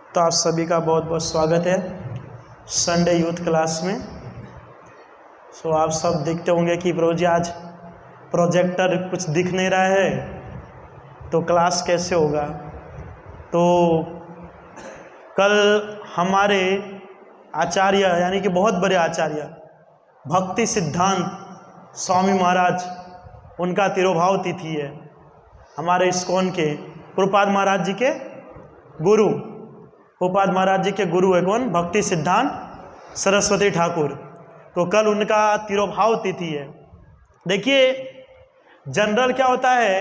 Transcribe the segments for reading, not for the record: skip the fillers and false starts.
तो आप सभी का बहुत बहुत स्वागत है संडे यूथ क्लास में। सो आप सब देखते होंगे कि प्रभु जी आज प्रोजेक्टर कुछ दिख नहीं रहा है तो क्लास कैसे होगा। तो कल हमारे आचार्य यानी कि बहुत बड़े आचार्य भक्ति सिद्धांत स्वामी महाराज, उनका तिरोभाव तिथि है। हमारे इस्कॉन के प्रभुपाद महाराज जी के गुरु, प्रभुपाद महाराज जी के गुरु है कौन? भक्ति सिद्धांत सरस्वती ठाकुर। तो कल उनका तिरोभाव तिथि है। देखिए जनरल क्या होता है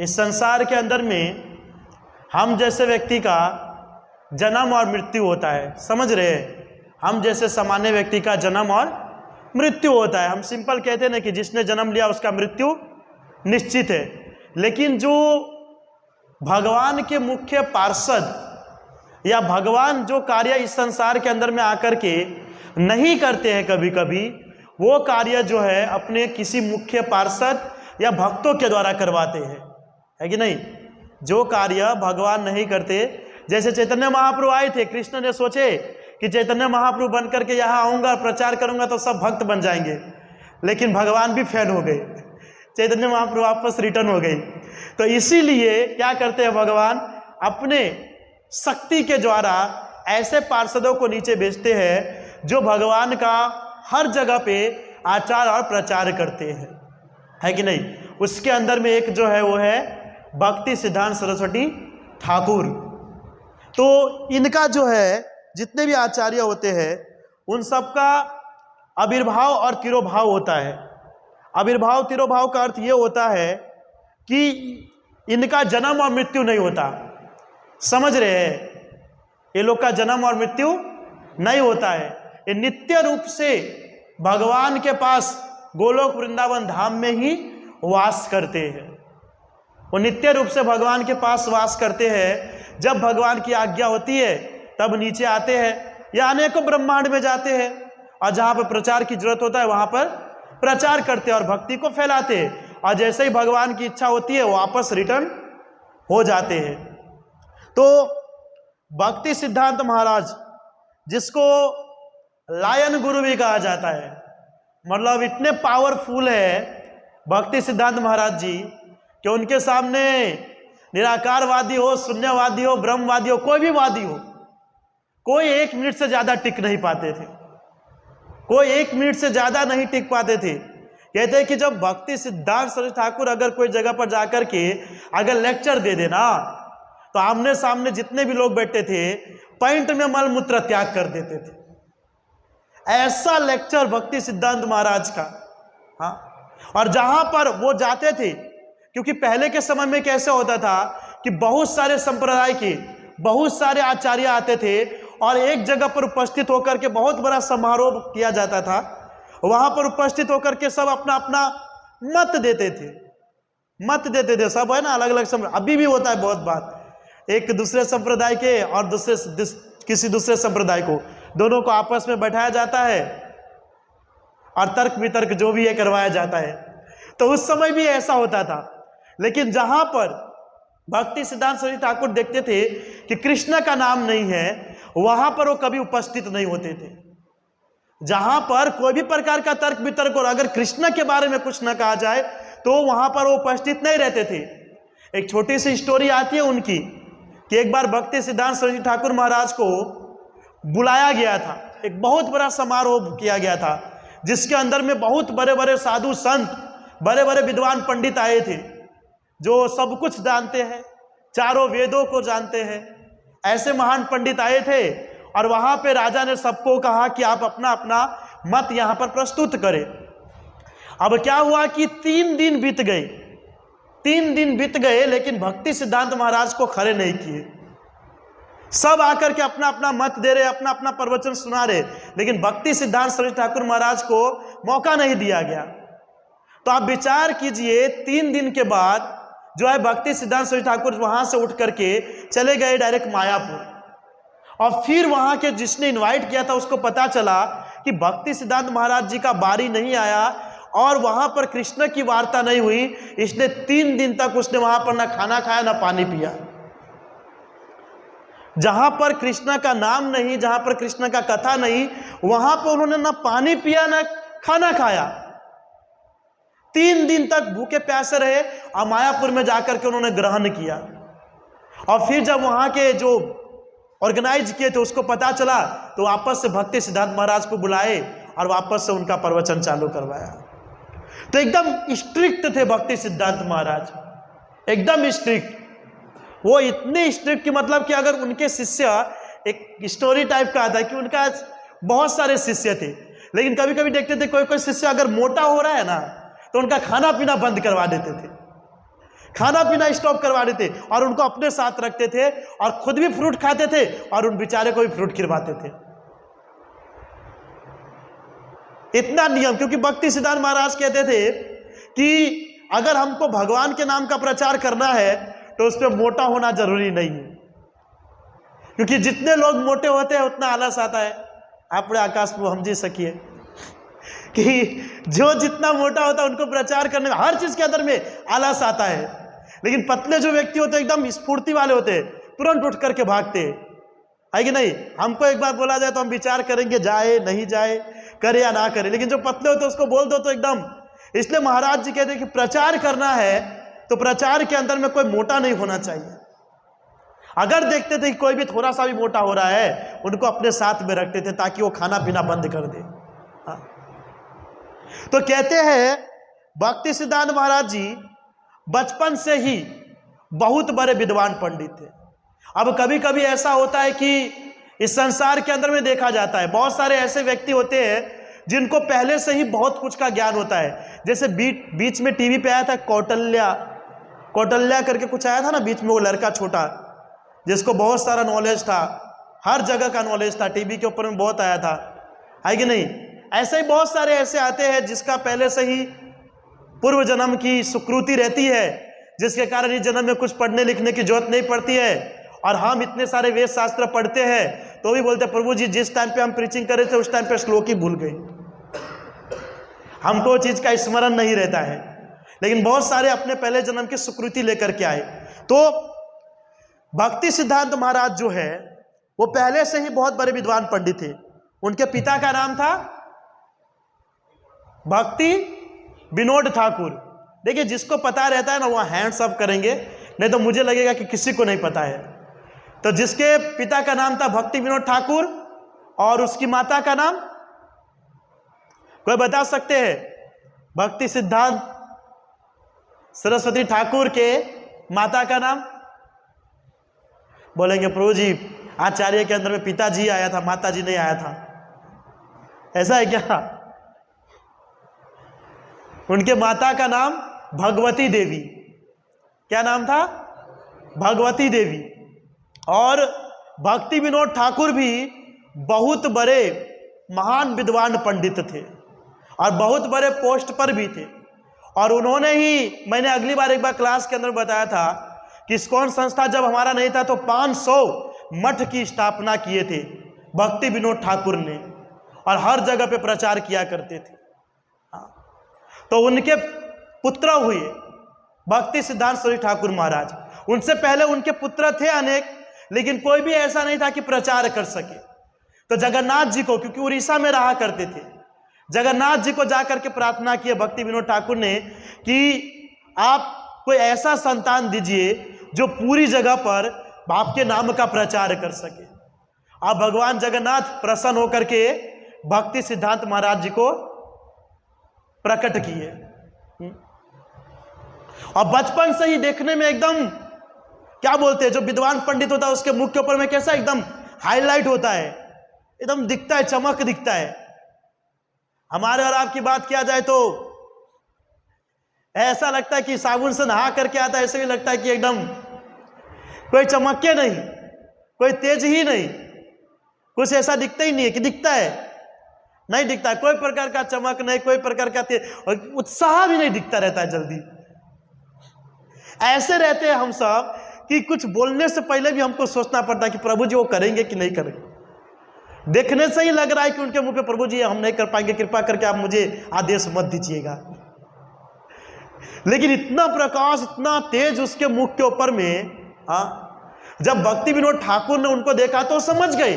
इस संसार के अंदर में, हम जैसे व्यक्ति का जन्म और मृत्यु होता है, समझ रहे हैं? हम जैसे सामान्य व्यक्ति का जन्म और मृत्यु होता है। हम सिंपल कहते हैं ना कि जिसने जन्म लिया उसका मृत्यु निश्चित है। लेकिन जो भगवान के मुख्य पार्षद या भगवान जो कार्य इस संसार के अंदर में आकर के नहीं करते हैं, कभी कभी वो कार्य जो है अपने किसी मुख्य पार्षद या भक्तों के द्वारा करवाते हैं, है कि नहीं? जो कार्य भगवान नहीं करते, जैसे चैतन्य महाप्रभु आए थे, कृष्ण ने सोचे कि चैतन्य महाप्रभु बन करके यहाँ आऊँगा, प्रचार करूँगा तो सब भक्त बन जाएंगे, लेकिन भगवान भी फेल हो गए, चैतन्य महाप्रभु वापस रिटर्न हो गई। तो इसीलिए क्या करते हैं भगवान, अपने शक्ति के द्वारा ऐसे पार्षदों को नीचे भेजते हैं जो भगवान का हर जगह पे आचार और प्रचार करते हैं, है कि नहीं? उसके अंदर में एक जो है वो है भक्ति सिद्धांत सरस्वती ठाकुर। तो इनका जो है जितने भी आचार्य होते हैं उन सबका आविर्भाव और तिरोभाव होता है। आविर्भाव तिरोभाव का अर्थ ये होता है कि इनका जन्म और मृत्यु नहीं होता, समझ रहे हैं? ये लोग का जन्म और मृत्यु नहीं होता है। ये नित्य रूप से भगवान के पास गोलोक वृंदावन धाम में ही वास करते हैं। वो नित्य रूप से भगवान के पास वास करते हैं। जब भगवान की आज्ञा होती है तब नीचे आते हैं या अनेकों ब्रह्मांड में जाते हैं, और जहाँ पर प्रचार की जरूरत होता है वहाँ पर प्रचार करते हैं और भक्ति को फैलाते हैं, और जैसे ही भगवान की इच्छा होती है वापस रिटर्न हो जाते हैं। तो भक्ति सिद्धांत महाराज, जिसको लायन गुरु भी कहा जाता है, मतलब इतने पावरफुल है भक्ति सिद्धांत महाराज जी कि उनके सामने निराकारवादी हो, शून्यवादी हो, ब्रह्मवादी हो, कोई भी वादी हो, कोई 1 मिनट से ज्यादा टिक नहीं पाते थे। कोई 1 मिनट से ज्यादा नहीं टिक पाते थे। कहते हैं कि जब भक्ति सिद्धांत सरस्वती ठाकुर अगर कोई जगह पर जाकर के अगर लेक्चर दे देना तो आमने सामने जितने भी लोग बैठे थे पॉइंट में मल मूत्र त्याग कर देते थे। ऐसा लेक्चर भक्ति सिद्धांत महाराज का। हाँ, और जहां पर वो जाते थे, क्योंकि पहले के समय में कैसे होता था कि बहुत सारे संप्रदाय के बहुत सारे आचार्य आते थे और एक जगह पर उपस्थित होकर के बहुत बड़ा समारोह किया जाता था। वहां पर उपस्थित होकर के सब अपना अपना मत देते थे, सब है ना, अलग अलग संप्रदाय। अभी भी होता है बहुत बात, एक दूसरे संप्रदाय के और किसी दूसरे संप्रदाय को, दोनों को आपस में बैठाया जाता है और तर्क वितर्क जो भी है करवाया जाता है। तो उस समय भी ऐसा होता था। लेकिन जहां पर भक्ति सिद्धांत सरस्वती ठाकुर देखते थे कि कृष्ण का नाम नहीं है, वहां पर वो कभी उपस्थित नहीं होते थे। जहां पर कोई भी प्रकार का तर्क वितर्क और अगर कृष्ण के बारे में कुछ न कहा जाए तो वहां पर वो उपस्थित नहीं रहते थे। एक छोटी सी स्टोरी आती है उनकी कि एक बार भक्ति सिद्धांत सरस्वती ठाकुर महाराज को बुलाया गया था, एक बहुत बड़ा समारोह किया गया था जिसके अंदर में बहुत बड़े बड़े साधु संत, बड़े बड़े विद्वान पंडित आए थे जो सब कुछ जानते हैं, चारों वेदों को जानते हैं। ऐसे महान पंडित आए थे और वहां पे राजा ने सबको कहा कि आप अपना अपना मत यहां पर प्रस्तुत करें। अब क्या हुआ कि 3 दिन बीत गए, लेकिन भक्ति सिद्धांत महाराज को खड़े नहीं किए। सब आकर के अपना अपना मत दे रहे, अपना अपना प्रवचन सुना रहे, लेकिन भक्ति सिद्धांत सरस्वती ठाकुर महाराज को मौका नहीं दिया गया। तो आप विचार कीजिए, 3 दिन के बाद जो है भक्ति सिद्धांत सरस्वती ठाकुर वहां से उठ करके चले गए डायरेक्ट मायापुर, और फिर वहां के जिसने इनवाइट किया था उसको पता चला कि भक्ति सिद्धांत महाराज जी का बारी नहीं आया और वहां पर कृष्ण की वार्ता नहीं हुई, इसलिए 3 दिन तक उसने वहां पर ना खाना खाया ना पानी पिया। जहां पर कृष्णा का नाम नहीं, जहां पर कृष्णा का कथा नहीं, वहां पर उन्होंने ना पानी पिया ना खाना खाया। 3 दिन तक भूखे प्यासे रहे और मायापुर में जाकर के उन्होंने ग्रहण किया। और फिर जब वहां के जो ऑर्गेनाइज किए थे उसको पता चला तो वापस से भक्ति सिद्धांत महाराज को बुलाए और वापस से उनका प्रवचन चालू करवाया। तो एकदम स्ट्रिक्ट थे भक्ति सिद्धांत महाराज, एकदम स्ट्रिक्ट। वो इतने स्ट्रिक्ट कि मतलब कि अगर उनके शिष्य, एक स्टोरी टाइप का आता है कि उनका बहुत सारे शिष्य थे, लेकिन कभी कभी देखते थे कोई कोई शिष्य अगर मोटा हो रहा है ना तो उनका खाना पीना बंद करवा देते थे, खाना पीना स्टॉप करवा देते और उनको अपने साथ रखते थे और खुद भी फ्रूट खाते थे और उन बेचारे को भी फ्रूट खिलवाते थे। इतना नियम, क्योंकि भक्ति सिद्धांत महाराज कहते थे कि अगर हमको भगवान के नाम का प्रचार करना है तो उस पर मोटा होना जरूरी नहीं है, क्योंकि जितने लोग मोटे होते हैं उतना आलस आता है। आप आकाश में हम जी सकिए कि जो जितना मोटा होता है उनको प्रचार करने में, हर चीज के अंदर में आलस आता है, लेकिन पतले जो व्यक्ति होते हैं एकदम स्फूर्ति वाले होते हैं, तुरंत उठ करके भागते है कि नहीं। हमको एक बार बोला जाए तो हम विचार करेंगे जाए नहीं जाए, करे या ना करे, लेकिन जो पतले होते हैं उसको बोल दो तो एकदम। इसलिए महाराज जी कहते हैं कि प्रचार करना है तो प्रचार के अंदर में कोई मोटा नहीं होना चाहिए। अगर देखते थे कि कोई भी थोड़ा सा भी मोटा हो रहा है, उनको अपने साथ में रखते थे ताकि वो खाना पीना बंद कर दे। तो कहते हैं भक्ति सिद्धांत महाराज जी बचपन से ही बहुत बड़े विद्वान पंडित थे। अब कभी कभी ऐसा होता है कि इस संसार के अंदर में देखा जाता है बहुत सारे ऐसे व्यक्ति होते हैं जिनको पहले से ही बहुत कुछ का ज्ञान होता है। जैसे बीच में टीवी पे आया था कौटल्या करके कुछ आया था ना बीच में, वो लड़का छोटा जिसको बहुत सारा नॉलेज था, हर जगह का नॉलेज था, टीवी के ऊपर में बहुत आया था, है कि नहीं। ऐसे ही बहुत सारे ऐसे आते हैं जिसका पहले से ही पूर्व जन्म की सुकृति रहती है, जिसके कारण इस जन्म में कुछ पढ़ने लिखने की जरूरत नहीं पड़ती है। और हम इतने सारे वेद शास्त्र पढ़ते हैं तो भी बोलते प्रभु जी जिस टाइम पे हम प्रीचिंग करे थे उस टाइम पे श्लोक ही भूल गए, हमको वो चीज का स्मरण नहीं रहता है। लेकिन बहुत सारे अपने पहले जन्म की सुकृति लेकर के आए। तो भक्ति सिद्धांत महाराज जो है वो पहले से ही बहुत बड़े विद्वान पंडित थे। उनके पिता का नाम था भक्ति विनोद ठाकुर। देखिए जिसको पता रहता है ना वो हैंड्स अप करेंगे, नहीं तो मुझे लगेगा कि किसी को नहीं पता है। तो जिसके पिता का नाम था भक्ति विनोद ठाकुर और उसकी माता का नाम कोई बता सकते हैं? भक्ति सिद्धांत सरस्वती ठाकुर के माता का नाम बोलेंगे प्रभु जी आचार्य के अंदर में पिताजी आया था, माताजी नहीं आया था, ऐसा है क्या? उनके माता का नाम भगवती देवी। क्या नाम था? भगवती देवी। और भक्ति विनोद ठाकुर भी बहुत बड़े महान विद्वान पंडित थे और बहुत बड़े पोस्ट पर भी थे। और उन्होंने ही, मैंने अगली बार एक बार क्लास के अंदर बताया था कि इस्कॉन संस्था जब हमारा नहीं था तो 500 मठ की स्थापना किए थे भक्ति विनोद ठाकुर ने और हर जगह पे प्रचार किया करते थे। तो उनके पुत्र हुए भक्ति सिद्धांत सरस्वती ठाकुर महाराज। उनसे पहले उनके पुत्र थे अनेक, लेकिन कोई भी ऐसा नहीं था कि प्रचार कर सके। तो जगन्नाथ जी को, क्योंकि उड़ीसा में रहा करते थे, जगन्नाथ जी को जाकर के प्रार्थना की भक्ति विनोद ठाकुर ने कि आप कोई ऐसा संतान दीजिए जो पूरी जगह पर आपके नाम का प्रचार कर सके। आप भगवान जगन्नाथ प्रसन्न होकर के भक्ति सिद्धांत महाराज जी को प्रकट किए। और बचपन से ही देखने में एकदम क्या बोलते हैं, जो विद्वान पंडित होता है उसके मुख के ऊपर में कैसा एकदम हाईलाइट होता है, एकदम दिखता है, चमक दिखता है। हमारे और आपकी बात किया जाए तो ऐसा लगता है कि साबुन से नहा करके आता है, ऐसे भी लगता है कि एकदम कोई चमके नहीं, कोई तेज ही नहीं, कुछ ऐसा दिखता ही नहीं है कि दिखता है, नहीं दिखता, कोई प्रकार का चमक नहीं, कोई प्रकार का तेज, और उत्साह भी नहीं दिखता रहता है जल्दी। ऐसे रहते हैं हम सब कि कुछ बोलने से पहले भी हमको सोचना पड़ता है कि प्रभु जी वो करेंगे कि नहीं करेंगे। देखने से ही लग रहा है कि उनके मुंह पे प्रभु जी हम नहीं कर पाएंगे, कृपा करके आप मुझे आदेश मत दीजिएगा। लेकिन इतना प्रकाश, इतना तेज उसके मुख के ऊपर में, हाँ, जब भक्ति विनोद ठाकुर ने उनको देखा तो समझ गए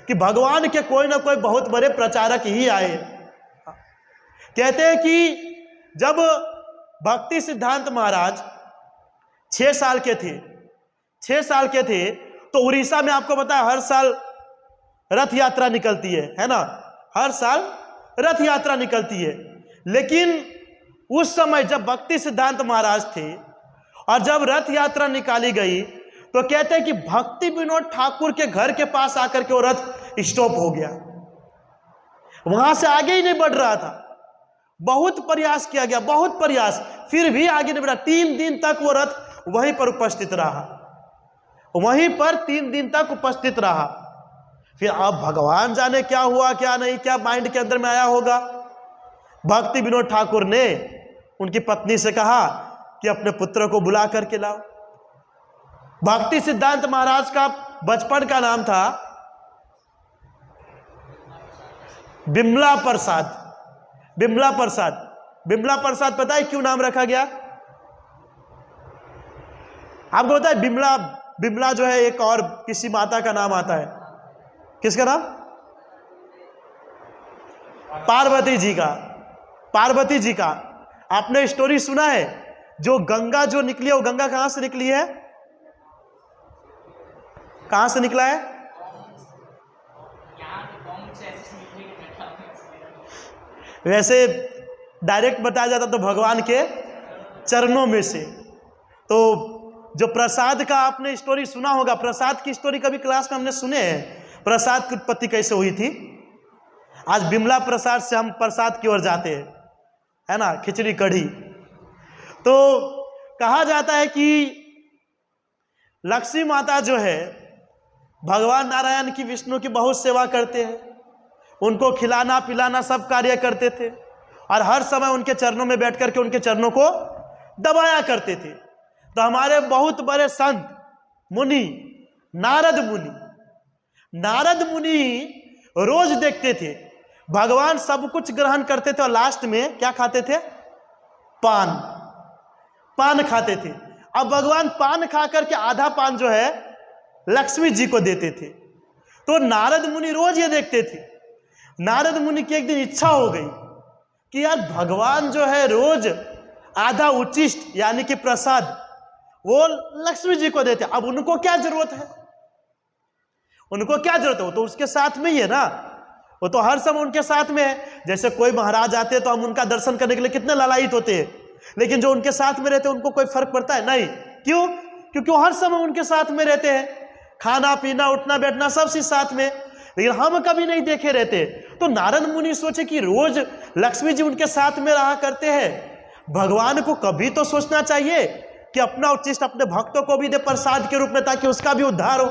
कि भगवान के कोई ना कोई बहुत बड़े प्रचारक ही आए। कहते हैं कि जब भक्ति सिद्धांत महाराज 6 साल के थे, 6 साल के थे, तो उड़ीसा में आपको पता है हर साल रथ यात्रा निकलती है ना, हर साल रथ यात्रा निकलती है। लेकिन उस समय जब भक्ति सिद्धांत महाराज थे और जब रथ यात्रा निकाली गई तो कहते हैं कि भक्ति विनोद ठाकुर के घर के पास आकर के वो रथ स्टॉप हो गया, वहां से आगे ही नहीं बढ़ रहा था। बहुत प्रयास किया गया, बहुत प्रयास, फिर भी आगे नहीं बढ़ा। 3 दिन तक वो रथ वहीं पर उपस्थित रहा, वहीं पर 3 दिन तक उपस्थित रहा। फिर अब भगवान जाने क्या हुआ क्या नहीं, क्या माइंड के अंदर में आया होगा। भक्ति विनोद ठाकुर ने उनकी पत्नी से कहा कि अपने पुत्र को बुला करके लाओ। भक्ति सिद्धांत महाराज का बचपन का नाम था बिमला प्रसाद। बिमला प्रसाद, बिमला प्रसाद पता है क्यों नाम रखा गया आपको पता है? बिमला, बिमला जो है एक और किसी माता का नाम आता है, किसका नाम? पार्वती जी का, पार्वती जी का। आपने स्टोरी सुना है जो गंगा जो निकली है, वो गंगा कहां से निकली है? कहां से निकला है? वैसे डायरेक्ट बताया जाता तो भगवान के चरणों में से। तो जो प्रसाद का आपने स्टोरी सुना होगा, प्रसाद की स्टोरी कभी क्लास में हमने सुने हैं, प्रसाद की उत्पत्ति कैसे हुई थी। आज बिमला प्रसाद से हम प्रसाद की ओर जाते हैं, है ना, खिचड़ी कढ़ी। तो कहा जाता है कि लक्ष्मी माता जो है भगवान नारायण की, विष्णु की बहुत सेवा करते हैं, उनको खिलाना पिलाना सब कार्य करते थे और हर समय उनके चरणों में बैठ करके उनके चरणों को दबाया करते थे। तो हमारे बहुत बड़े संत मुनि नारद मुनि, नारद मुनि रोज देखते थे भगवान सब कुछ ग्रहण करते थे और लास्ट में क्या खाते थे? पान, पान खाते थे। अब भगवान पान खा करके आधा पान जो है लक्ष्मी जी को देते थे। तो नारद मुनि रोज ये देखते थे। नारद मुनि की एक दिन इच्छा हो गई कि यार भगवान जो है रोज आधा उच्चिष्ट यानी कि प्रसाद वो लक्ष्मी जी को देते, अब उनको क्या जरूरत है? उनको क्या जरूरत है? वो तो उसके साथ में ही है ना, वो तो हर समय उनके साथ में है। जैसे कोई महाराज आते हैं तो हम उनका दर्शन करने के लिए कितने लालायित होते हैं, लेकिन जो उनके साथ में रहते हैं उनको कोई फर्क पड़ता है? नहीं। क्यों? क्योंकि वो हर समय उनके साथ में रहते हैं, खाना पीना उठना बैठना सब चीज साथ में, लेकिन हम कभी नहीं देखे रहते। तो नारद मुनि सोचे कि रोज लक्ष्मी जी उनके साथ में रहा करते हैं, भगवान को कभी तो सोचना चाहिए कि अपना उच्चिष्ट अपने भक्तों को भी दे प्रसाद के रूप में, ताकि उसका भी उद्धार हो।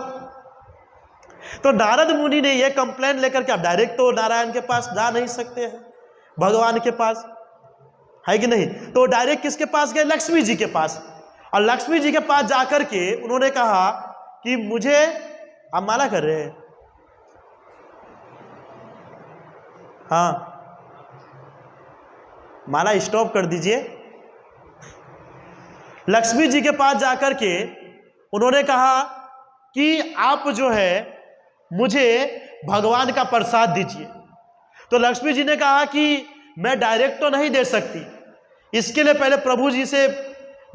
तो नारद मुनि ने यह कंप्लेंट लेकर के, आप डायरेक्ट तो नारायण के पास जा नहीं सकते हैं, भगवान के पास, है कि नहीं? तो डायरेक्ट किसके पास गए? लक्ष्मी जी के पास। और लक्ष्मी जी के पास जाकर के उन्होंने कहा कि मुझे, आप माला कर रहे हैं? हाँ, माला स्टॉप कर दीजिए। लक्ष्मी जी के पास जाकर के उन्होंने कहा कि आप जो है मुझे भगवान का प्रसाद दीजिए। तो लक्ष्मी जी ने कहा कि मैं डायरेक्ट तो नहीं दे सकती, इसके लिए पहले प्रभु जी से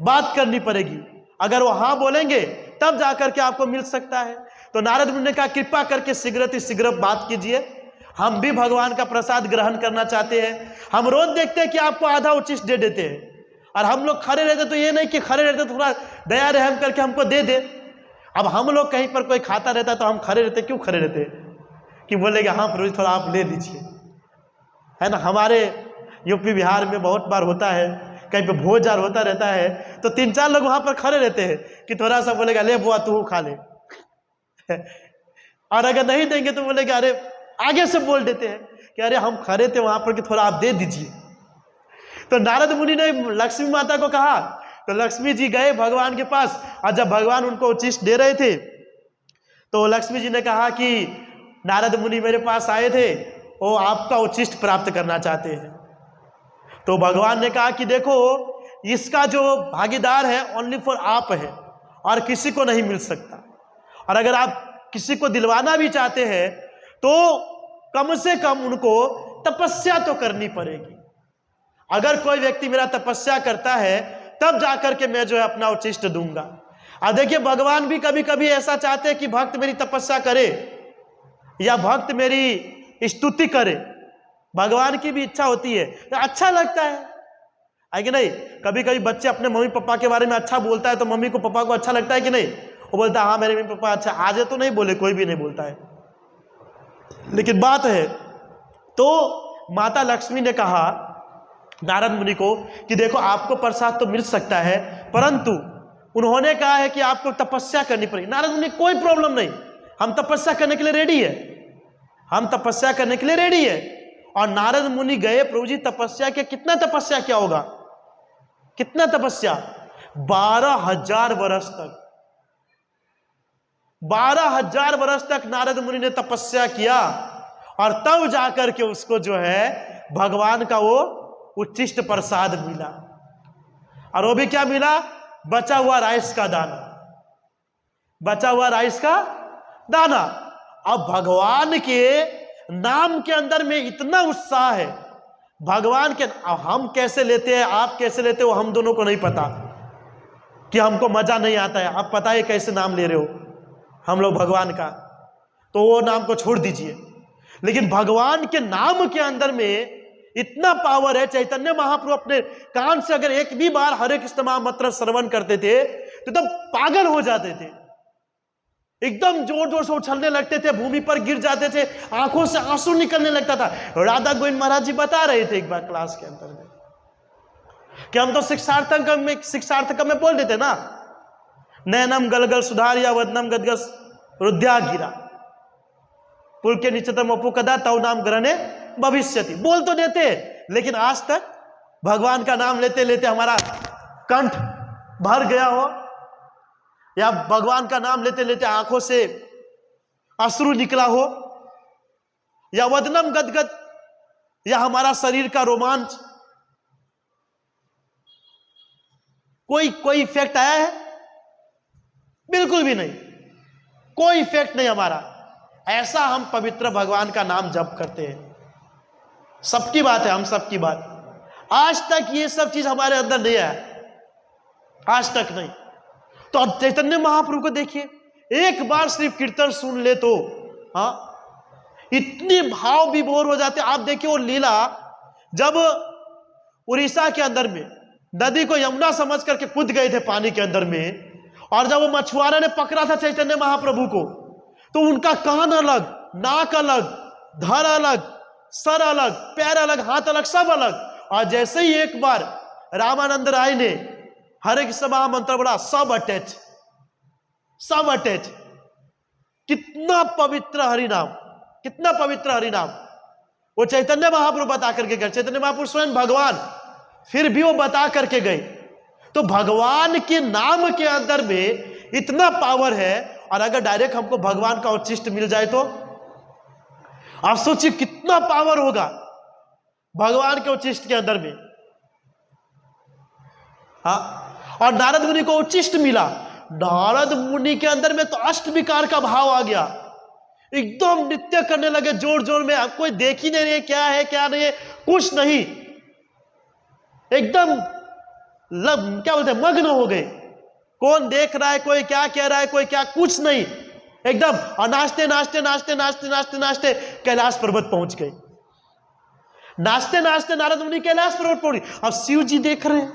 बात करनी पड़ेगी, अगर वो हाँ बोलेंगे तब जाकर के आपको मिल सकता है। तो नारद मुनि ने कहा कृपा करके शीघ्र बात कीजिए, हम भी भगवान का प्रसाद ग्रहण करना चाहते हैं। हम रोज देखते हैं कि आपको आधा उच्चिष्ट दे देते हैं और हम लोग खड़े रहते, तो ये नहीं कि खड़े रहते थोड़ा दया रहम करके हमको दे दे। अब हम लोग कहीं पर कोई खाता रहता है तो हम खड़े रहते, क्यों खड़े रहते कि बोलेगा हाँ प्रभु थोड़ा आप ले लीजिए, है ना। हमारे यूपी बिहार में बहुत बार होता है, कहीं पे भोज आर होता रहता है तो 3-4 लोग वहां पर खड़े रहते हैं कि थोड़ा सा बोलेगा ले बुआ तू खा ले और अगर नहीं देंगे तो बोलेगा अरे, आगे से बोल देते हैं कि अरे हम खड़े थे वहां पर कि थोड़ा आप दे दीजिए। तो नारद मुनि ने लक्ष्मी माता को कहा, तो लक्ष्मी जी गए भगवान के पास और जब भगवान उनको उच्चिष्ट दे रहे थे तो लक्ष्मी जी ने कहा कि नारद मुनि मेरे पास आए थे, वो आपका उच्चिष्ट प्राप्त करना चाहते हैं। तो भगवान ने कहा कि देखो इसका जो भागीदार है ओनली फॉर आप है और किसी को नहीं मिल सकता। और अगर आप किसी को दिलवाना भी चाहते हैं तो कम से कम उनको तपस्या तो करनी पड़ेगी। अगर कोई व्यक्ति मेरा तपस्या करता है तब जाकर के मैं जो है अपना उच्छिष्ट दूंगा। अब देखिए, भगवान भी कभी कभी ऐसा चाहते हैं कि भक्त मेरी तपस्या करे या भक्त मेरी स्तुति करे। भगवान की भी इच्छा होती है, तो अच्छा लगता है कि नहीं? कभी कभी बच्चे अपने मम्मी पापा के बारे में अच्छा बोलता है तो मम्मी को पापा को अच्छा लगता है कि नहीं? वो बोलता है हाँ मेरे मम्मी पापा अच्छा। आज तो नहीं बोले, कोई भी नहीं बोलता है, लेकिन बात है तो माता लक्ष्मी ने कहा नारद मुनि को कि देखो आपको प्रसाद तो मिल सकता है, परंतु उन्होंने कहा है कि आपको तपस्या करनी पड़ेगी। नारद मुनि कोई प्रॉब्लम नहीं, हम तपस्या करने के लिए रेडी है, हम तपस्या करने के लिए रेडी है। और नारद मुनि गए, प्रभु जी तपस्या के, कितना तपस्या किया होगा? कितना तपस्या? 12,000 वर्ष तक, 12,000 वर्ष तक नारद मुनि ने तपस्या किया और तब जाकर के उसको जो है भगवान का वो उच्छिष्ट प्रसाद मिला। और वो भी क्या मिला? बचा हुआ राइस का दाना, बचा हुआ राइस का दाना। अब भगवान के नाम के अंदर में इतना उत्साह है, भगवान के हम कैसे लेते हैं, आप कैसे लेते हो, हम दोनों को नहीं पता, कि हमको मजा नहीं आता है। आप पता है कैसे नाम ले रहे हो हम लोग भगवान का, तो वो नाम को छोड़ दीजिए। लेकिन भगवान के नाम के अंदर में इतना पावर है। चैतन्य महाप्रभु अपने कान से अगर एक भी बार हरे कृष्ण महामंत्र श्रवण करते थे तो तब पागल हो जाते थे, एकदम जोर जोर से उछलने लगते थे, भूमि पर गिर जाते थे, आंखों से आंसू निकलने लगता था। राधा गोविंद महाराज जी बता रहे थे एक बार क्लास के अंदर में कि हम तो शिक्षार्थक में बोल देते ना, नैनम गलगल सुधार या वदनम गदगस रुद्या गिरा पुल के नीचतम अपु कदा तव नाम ग्रहणे भविष्यति, बोल तो देते, लेकिन आज तक भगवान का नाम लेते लेते हमारा कंठ भर गया हो, या भगवान का नाम लेते लेते आंखों से अश्रु निकला हो, या वदनम गदगद, या हमारा शरीर का रोमांच, कोई इफेक्ट आया है? बिल्कुल भी नहीं, कोई इफेक्ट नहीं हमारा। ऐसा हम पवित्र भगवान का नाम जप करते हैं। सबकी बात है, हम सबकी बात। आज तक ये सब चीज हमारे अंदर नहीं आया, आज तक नहीं। तो अब चैतन्य महाप्रभु को देखिए, एक बार सिर्फ कीर्तन सुन ले तो हाँ इतने भाव विभोर हो जाते। आप देखिए वो लीला, जब उड़ीसा के अंदर में नदी को यमुना समझ करके कूद गए थे पानी के अंदर में, और जब वो मछुआरा ने पकड़ा था चैतन्य महाप्रभु को, तो उनका कान अलग, नाक अलग, धड़ अलग, सर अलग, पैर अलग, हाथ अलग, सब अलग। और जैसे ही एक बार रामानंद राय ने हरे कृष्ण महामंत्र बोला, सब अटैच, सब अटैच। कितना पवित्र हरिनाम, कितना पवित्र हरिनाम। वो चैतन्य महाप्रभु बता करके गए, चैतन्य महाप्रभु स्वयं भगवान, फिर भी वो बता करके गए। तो भगवान के नाम के अंदर में इतना पावर है। और अगर डायरेक्ट हमको भगवान का उच्छिष्ट मिल जाए तो आप सोचिए कितना पावर होगा भगवान के उच्छिष्ट के अंदर में। हाँ, और नारद मुनि को उच्छिष्ट मिला। नारद मुनि के अंदर में तो अष्ट विकार का भाव आ गया, एकदम नृत्य करने लगे जोर जोर में। कोई देख ही नहीं रहे क्या है क्या नहीं है, कुछ नहीं, एकदम क्या बोलते हैं, मग्न हो गए। कौन देख रहा है, कोई क्या कह रहा है, कोई क्या, कुछ नहीं, एकदम। और नाचते नाचते नाचते नाचते नाचते नाचते कैलाश पर्वत पहुंच गए। नाचते नाचते नारद मुनि कैलाश पर्वत पहुंच गए। अब शिव जी देख रहे हैं,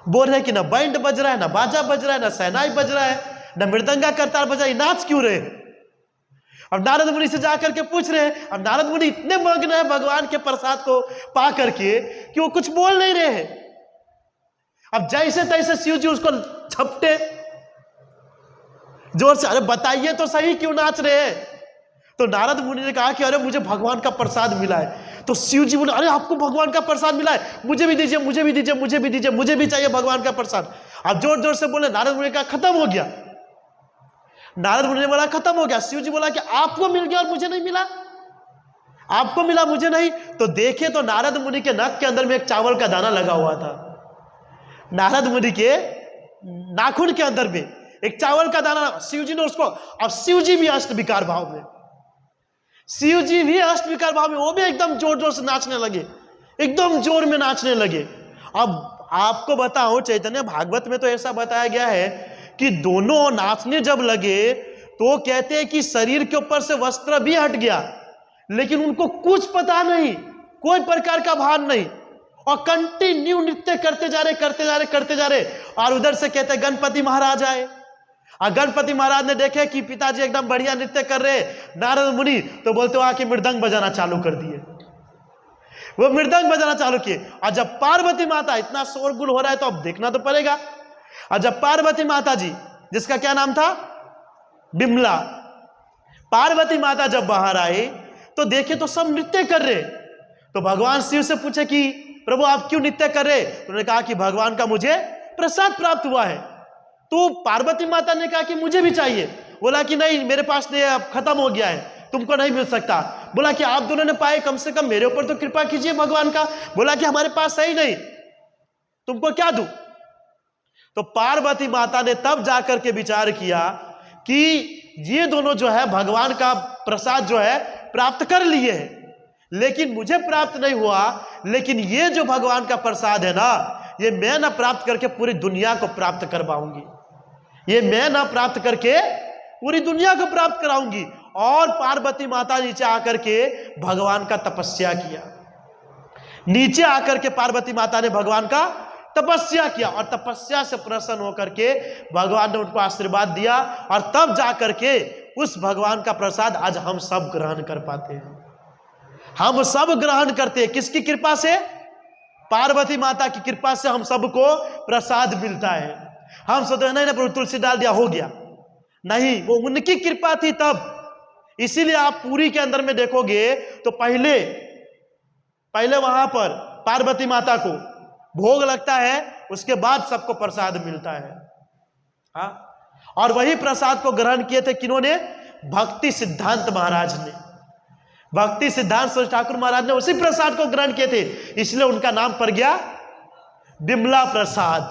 बोल रहे हैं कि ना बैंड बज रहा है, ना बाजा बज रहा है, ना सहनाई बज रहा है, ना मृदंगा करताल बजा, नाच क्यों रहे? अब नारद मुनि से जाकर के पूछ रहे हैं। अब नारद मुनि इतने मग्न है भगवान के प्रसाद को पा करके कि वो कुछ बोल नहीं रहे हैं। अब जैसे तैसे शिव जी उसको झपटे जोर से, अरे बताइए तो सही क्यों नाच रहे हैं? तो नारद मुनि ने कहा कि अरे मुझे भगवान का प्रसाद मिला है। तो शिव जी बोले, अरे आपको भगवान का प्रसाद मिला है, मुझे भी दीजिए, मुझे भी दीजिए, मुझे भी दीजिए, मुझे भी चाहिए भगवान का प्रसाद। अब जोर जोर से बोले। नारद मुनि का खत्म हो गया। नारद मुनि ने बोला खत्म हो गया। शिव जी बोला कि आपको मिल गया और मुझे नहीं मिला, आपको मिला मुझे नहीं। तो देखे तो नारद मुनि के नक के अंदर में एक चावल का दाना लगा हुआ था। नारद मुनि के नाखून के अंदर में एक चावल का दाना, शिव जी ने उसको, अब शिव जी भी अष्ट विकार भाव में, शिव जी भी अष्ट विकार भाव में, वो भी एकदम जोर जोर से नाचने लगे, एकदम जोर में नाचने लगे। अब आपको बताओ चैतन्य भागवत में तो ऐसा बताया गया है कि दोनों नाचने जब लगे तो कहते हैं कि शरीर के ऊपर से वस्त्र भी हट गया, लेकिन उनको कुछ पता नहीं, कोई प्रकार का भान नहीं, और कंटिन्यू नृत्य करते जा रहे। और उधर से कहते गणपति महाराज आए, और गणपति महाराज ने देखे कि पिताजी एकदम बढ़िया नृत्य कर रहे, नारद मुनि तो बोलते हो आके मृदंग बजाना चालू कर दिए, वो मृदंग बजाना चालू किए। और जब पार्वती माता, इतना शोरगुल हो रहा है तो अब देखना तो पड़ेगा, और जब पार्वती माता जी, जिसका क्या नाम था, बिमला, पार्वती माता जब बाहर आए तो देखे तो सब नृत्य कर रहे। तो भगवान शिव से पूछे कि प्रभु आप क्यों नृत्य कर रहे? उन्होंने कहा कि भगवान का मुझे प्रसाद प्राप्त हुआ है। तो पार्वती माता ने कहा कि मुझे भी चाहिए। बोला कि नहीं, मेरे पास नहीं, अब खत्म हो गया है, तुमको नहीं मिल सकता। बोला कि आप दोनों ने पाए, कम से कम मेरे ऊपर तो कृपा कीजिए भगवान का। बोला कि हमारे पास है ही नहीं, तुमको क्या दूं? तो पार्वती माता ने तब जाकर के विचार किया कि ये दोनों जो है भगवान का प्रसाद जो है प्राप्त कर लिए हैं, लेकिन मुझे प्राप्त नहीं हुआ, लेकिन ये जो भगवान का प्रसाद है ना, ये मैं ना प्राप्त करके पूरी दुनिया को प्राप्त कर पाऊंगी, ये मैं ना प्राप्त करके पूरी दुनिया को प्राप्त कराऊंगी। और पार्वती माता नीचे आकर के भगवान का तपस्या किया, नीचे आकर के पार्वती माता ने भगवान का तपस्या किया, और तपस्या से प्रसन्न होकर के भगवान ने उनको आशीर्वाद दिया, और तब जाकर के उस भगवान का प्रसाद आज हम सब ग्रहण कर पाते हैं। हम सब ग्रहण करते हैं, किसकी कृपा से? पार्वती माता की कृपा से हम सबको प्रसाद मिलता है। हम सोचते नहीं ना प्रभु तुलसी डाल दिया हो गया, नहीं, वो उनकी कृपा थी तब। इसीलिए आप पूरी के अंदर में देखोगे तो पहले वहां पर पार्वती माता को भोग लगता है, उसके बाद सबको प्रसाद मिलता है। हाँ, और वही प्रसाद को ग्रहण किए थे किन्होंने? भक्ति सिद्धांत महाराज ने, भक्ति सिद्धांत सरस्वती ठाकुर महाराज ने उसी प्रसाद को ग्रहण किए थे, इसलिए उनका नाम पड़ गया बिमला प्रसाद,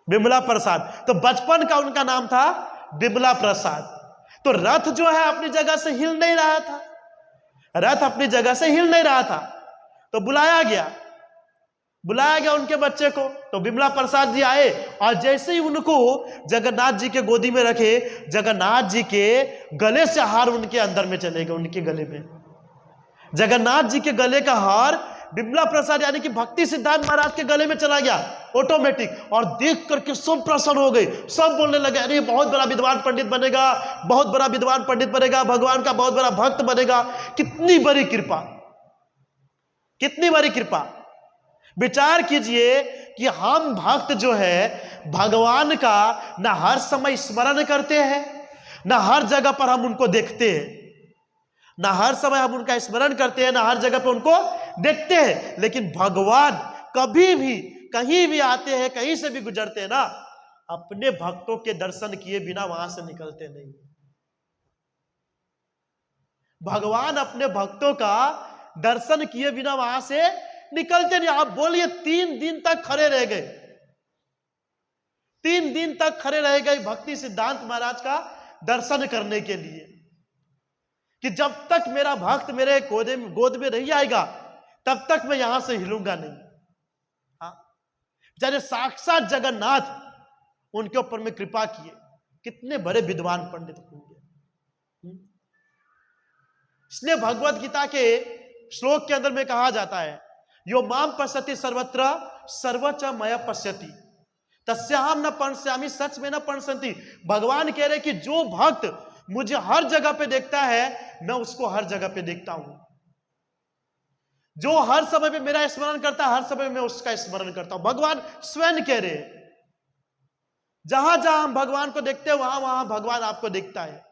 बिमला प्रसाद। तो बचपन का उनका नाम था बिमला प्रसाद। तो रथ जो है अपनी जगह से हिल नहीं रहा था, रथ अपनी जगह से हिल नहीं रहा था, तो बुलाया गया उनके बच्चे को। तो बिमला प्रसाद जी आए, और जैसे ही उनको जगन्नाथ जी के गोदी में रखे, जगन्नाथ जी के गले से हार उनके अंदर में चले गए, उनके गले में जगन्नाथ जी के गले का हार बिमला प्रसाद यानी कि भक्ति सिद्धांत महाराज के गले में चला गया ऑटोमेटिक। और देख करके सब प्रसन्न हो गए, सब बोलने लगे अरे बहुत बड़ा विद्वान पंडित बनेगा, बहुत बड़ा विद्वान पंडित बनेगा, भगवान का बहुत बड़ा भक्त बनेगा। कितनी बड़ी कृपा, कितनी बड़ी कृपा। विचार कीजिए कि हम भक्त जो है भगवान का ना हर समय स्मरण करते हैं, ना हर जगह पर हम उनको देखते हैं, ना हर समय हम उनका स्मरण करते हैं, ना हर जगह पर उनको देखते हैं, लेकिन भगवान कभी भी कहीं भी आते हैं, कहीं से भी गुजरते हैं ना, अपने भक्तों के दर्शन किए बिना वहां से निकलते नहीं। भगवान अपने भक्तों का दर्शन किए बिना वहां से निकलते नहीं। आप बोलिए 3 दिन तक खड़े रह गए, 3 दिन तक खड़े रह गए भक्ति सिद्धांत महाराज का दर्शन करने के लिए, कि जब तक मेरा भक्त मेरे गोद में नहीं आएगा तब तक मैं यहां से हिलूंगा नहीं। हाँ, जैसे साक्षात जगन्नाथ उनके ऊपर में कृपा किए, कितने बड़े विद्वान पंडित होंगे। इसलिए भगवत गीता के श्लोक के अंदर में कहा जाता है यो माम पश्यति सर्वत्र सर्वच मय पश्यति तस्याहम न पश्यामि सच में न पश्यन्ति। भगवान कह रहे कि जो भक्त मुझे हर जगह पे देखता है मैं उसको हर जगह पे देखता हूं, जो हर समय पे मेरा स्मरण करता है हर समय मैं उसका स्मरण करता हूं। भगवान स्वयं कह रहे हैं जहां जहां हम भगवान को देखते हैं वहां वहां भगवान आपको देखता है।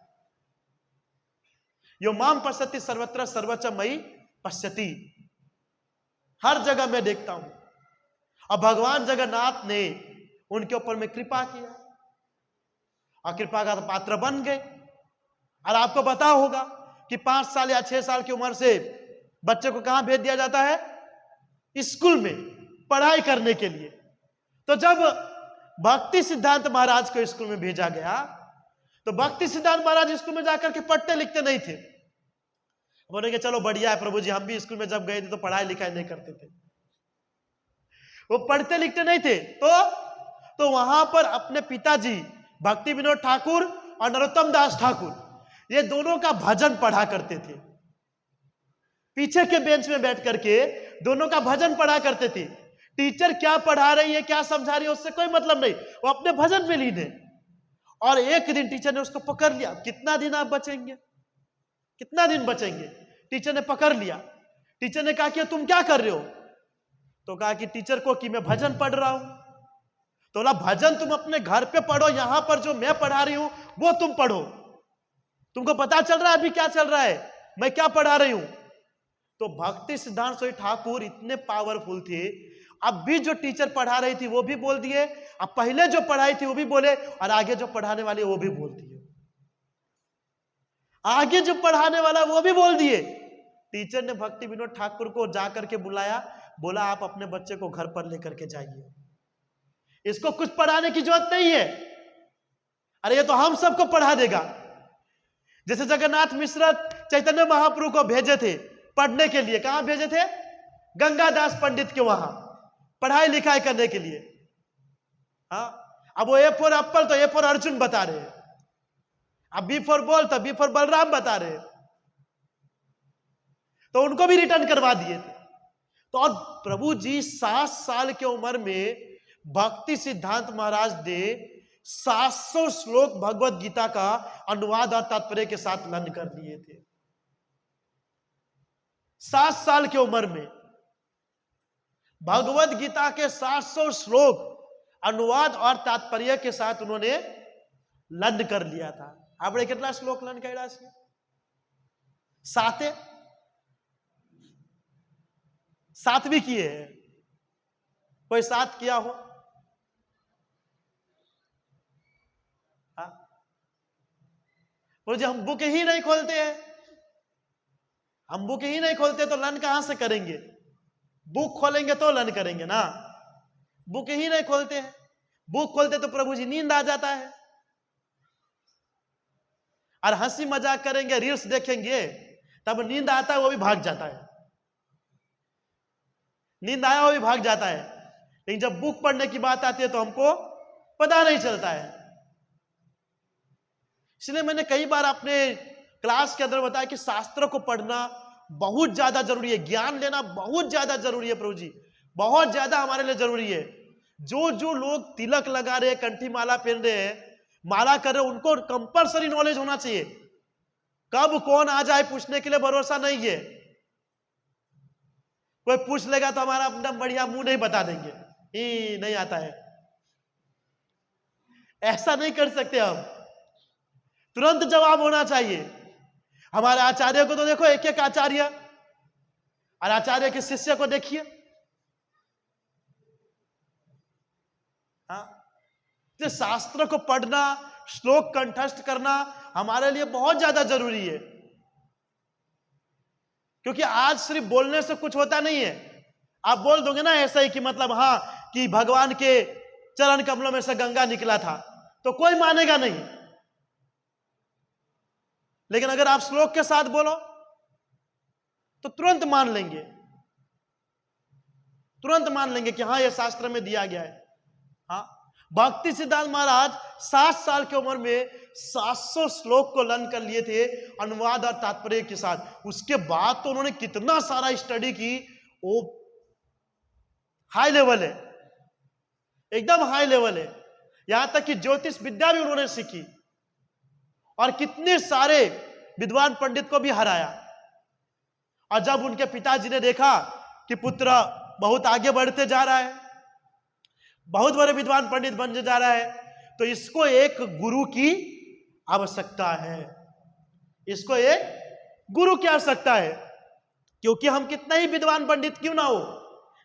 यो माम पश्यति सर्वत्र सर्वच मयि पश्यति, हर जगह मैं देखता हूं। अब भगवान जगन्नाथ ने उनके ऊपर में कृपा किया और कृपा का पात्र बन गए। और आपको पता होगा कि 5 साल या 6 साल की उम्र से बच्चे को कहां भेज दिया जाता है? स्कूल में पढ़ाई करने के लिए। तो जब भक्ति सिद्धांत महाराज को स्कूल में भेजा गया, तो भक्ति सिद्धांत महाराज स्कूल में जाकर के पढ़ते लिखते नहीं थे। बोलेंगे चलो बढ़िया है प्रभु जी, हम भी स्कूल में जब गए थे तो पढ़ाई लिखाई नहीं करते थे, वो पढ़ते लिखते नहीं थे। तो वहां पर अपने पिताजी भक्ति विनोद ठाकुर और नरोत्तम दास ठाकुर, ये दोनों का भजन पढ़ा करते थे। पीछे के बेंच में बैठ करके दोनों का भजन पढ़ा करते थे। टीचर क्या पढ़ा रही है, क्या समझा रही है, उससे कोई मतलब नहीं, वो अपने भजन में लीन है। और एक दिन टीचर ने उसको पकड़ लिया, कितना दिन आप बचेंगे, कितना दिन बचेंगे। टीचर ने पकड़ लिया। टीचर ने कहा कि तुम क्या कर रहे हो, तो कहा कि टीचर को कि मैं भजन पढ़ रहा हूं। तो बोला भजन तुम अपने घर पे पढ़ो, यहां पर जो मैं पढ़ा रही हूं वो तुम पढ़ो। तुमको पता चल रहा है अभी क्या चल रहा है, मैं क्या पढ़ा रही हूं। तो भक्ति सिद्धांत सरस्वती ठाकुर इतने पावरफुल थे, अब भी जो टीचर पढ़ा रही थी वो भी बोल दिए, अब पहले जो पढ़ाई थी वो भी बोले, और आगे जो पढ़ाने वाले वो भी बोल दिए, आगे जो पढ़ाने वाला वो भी बोल दिए। टीचर ने भक्ति विनोद ठाकुर को जाकर के बुलाया, बोला आप अपने बच्चे को घर पर लेकर के जाइए, इसको कुछ पढ़ाने की जरूरत नहीं है, अरे ये तो हम सबको पढ़ा देगा। जैसे जगन्नाथ मिश्र चैतन्य महाप्रभु को भेजे थे पढ़ने के लिए, कहां भेजे थे, गंगादास पंडित के वहां पढ़ाई लिखाई करने के लिए। हाँ, अब वो ए फॉर एप्पल तो ए फॉर अर्जुन बता रहे हैं, अब बी फॉर बॉल तो बी फॉर बलराम बता रहे हैं, तो उनको भी रिटर्न करवा दिए थे। तो और प्रभु जी 7 साल की उम्र में भक्ति सिद्धांत महाराज ने 700 श्लोक भगवत गीता का अनुवाद और तात्पर्य के साथ लर्न कर लिए थे। 7 साल की उम्र में भगवत गीता के 700 श्लोक अनुवाद और तात्पर्य के साथ उन्होंने लर्न कर लिया था। आपने कितना श्लोक लर्न कर 7 भी किए हैं, कोई 7 किया हो? बोले हम बुक ही नहीं खोलते हैं, हम बुक ही नहीं खोलते तो लर्न कहां से करेंगे, बुक खोलेंगे तो लर्न करेंगे ना, बुक ही नहीं खोलते हैं। बुक खोलते तो प्रभु जी नींद आ जाता है, और हंसी मजाक करेंगे, रील्स देखेंगे, तब नींद आता है वो भी भाग जाता है, नींद आया वो भी भाग जाता है। लेकिन जब बुक पढ़ने की बात आती है तो हमको पता नहीं चलता है। इसलिए मैंने कई बार अपने क्लास के अंदर बताया कि शास्त्र को पढ़ना बहुत ज्यादा जरूरी है, ज्ञान लेना बहुत ज्यादा जरूरी है प्रभु जी, बहुत ज्यादा हमारे लिए जरूरी है। जो लोग तिलक लगा रहे हैं, कंठी माला पहन रहे हैं, माला कर रहे हैं, उनको कंपलसरी नॉलेज होना चाहिए। कब कौन आ जाए पूछने के लिए भरोसा नहीं है, कोई पूछ लेगा तो हमारा अपना बढ़िया मुंह नहीं बता देंगे, नहीं आता है, ऐसा नहीं कर सकते हम, तुरंत जवाब होना चाहिए। हमारे आचार्य को तो देखो, एक एक आचार्य, और आचार्य के शिष्य को देखिए। हाँ, तो शास्त्र को पढ़ना, श्लोक कंठस्थ करना हमारे लिए बहुत ज्यादा जरूरी है, क्योंकि आज सिर्फ बोलने से कुछ होता नहीं है। आप बोल दोगे ना ऐसा ही कि मतलब हाँ कि भगवान के चरण कमलों में से गंगा निकला था, तो कोई मानेगा नहीं। लेकिन अगर आप श्लोक के साथ बोलो तो तुरंत मान लेंगे, तुरंत मान लेंगे कि हाँ ये शास्त्र में दिया गया है। हाँ, भक्ति सिद्धांत महाराज 7 साल की उम्र में 700 श्लोक को लर्न कर लिए थे अनुवाद और तात्पर्य के साथ। उसके बाद तो उन्होंने कितना सारा स्टडी की, वो हाई लेवल है, एकदम हाई लेवल है। यहां तक कि ज्योतिष विद्या भी उन्होंने सीखी, और कितने सारे विद्वान पंडित को भी हराया। और जब उनके पिताजी ने देखा कि पुत्र बहुत आगे बढ़ते जा रहा है, बहुत बड़े विद्वान पंडित बनने जा रहा है, तो इसको एक गुरु की आवश्यकता है, इसको एक गुरु की आवश्यकता है। क्योंकि हम कितना ही विद्वान पंडित क्यों ना हो,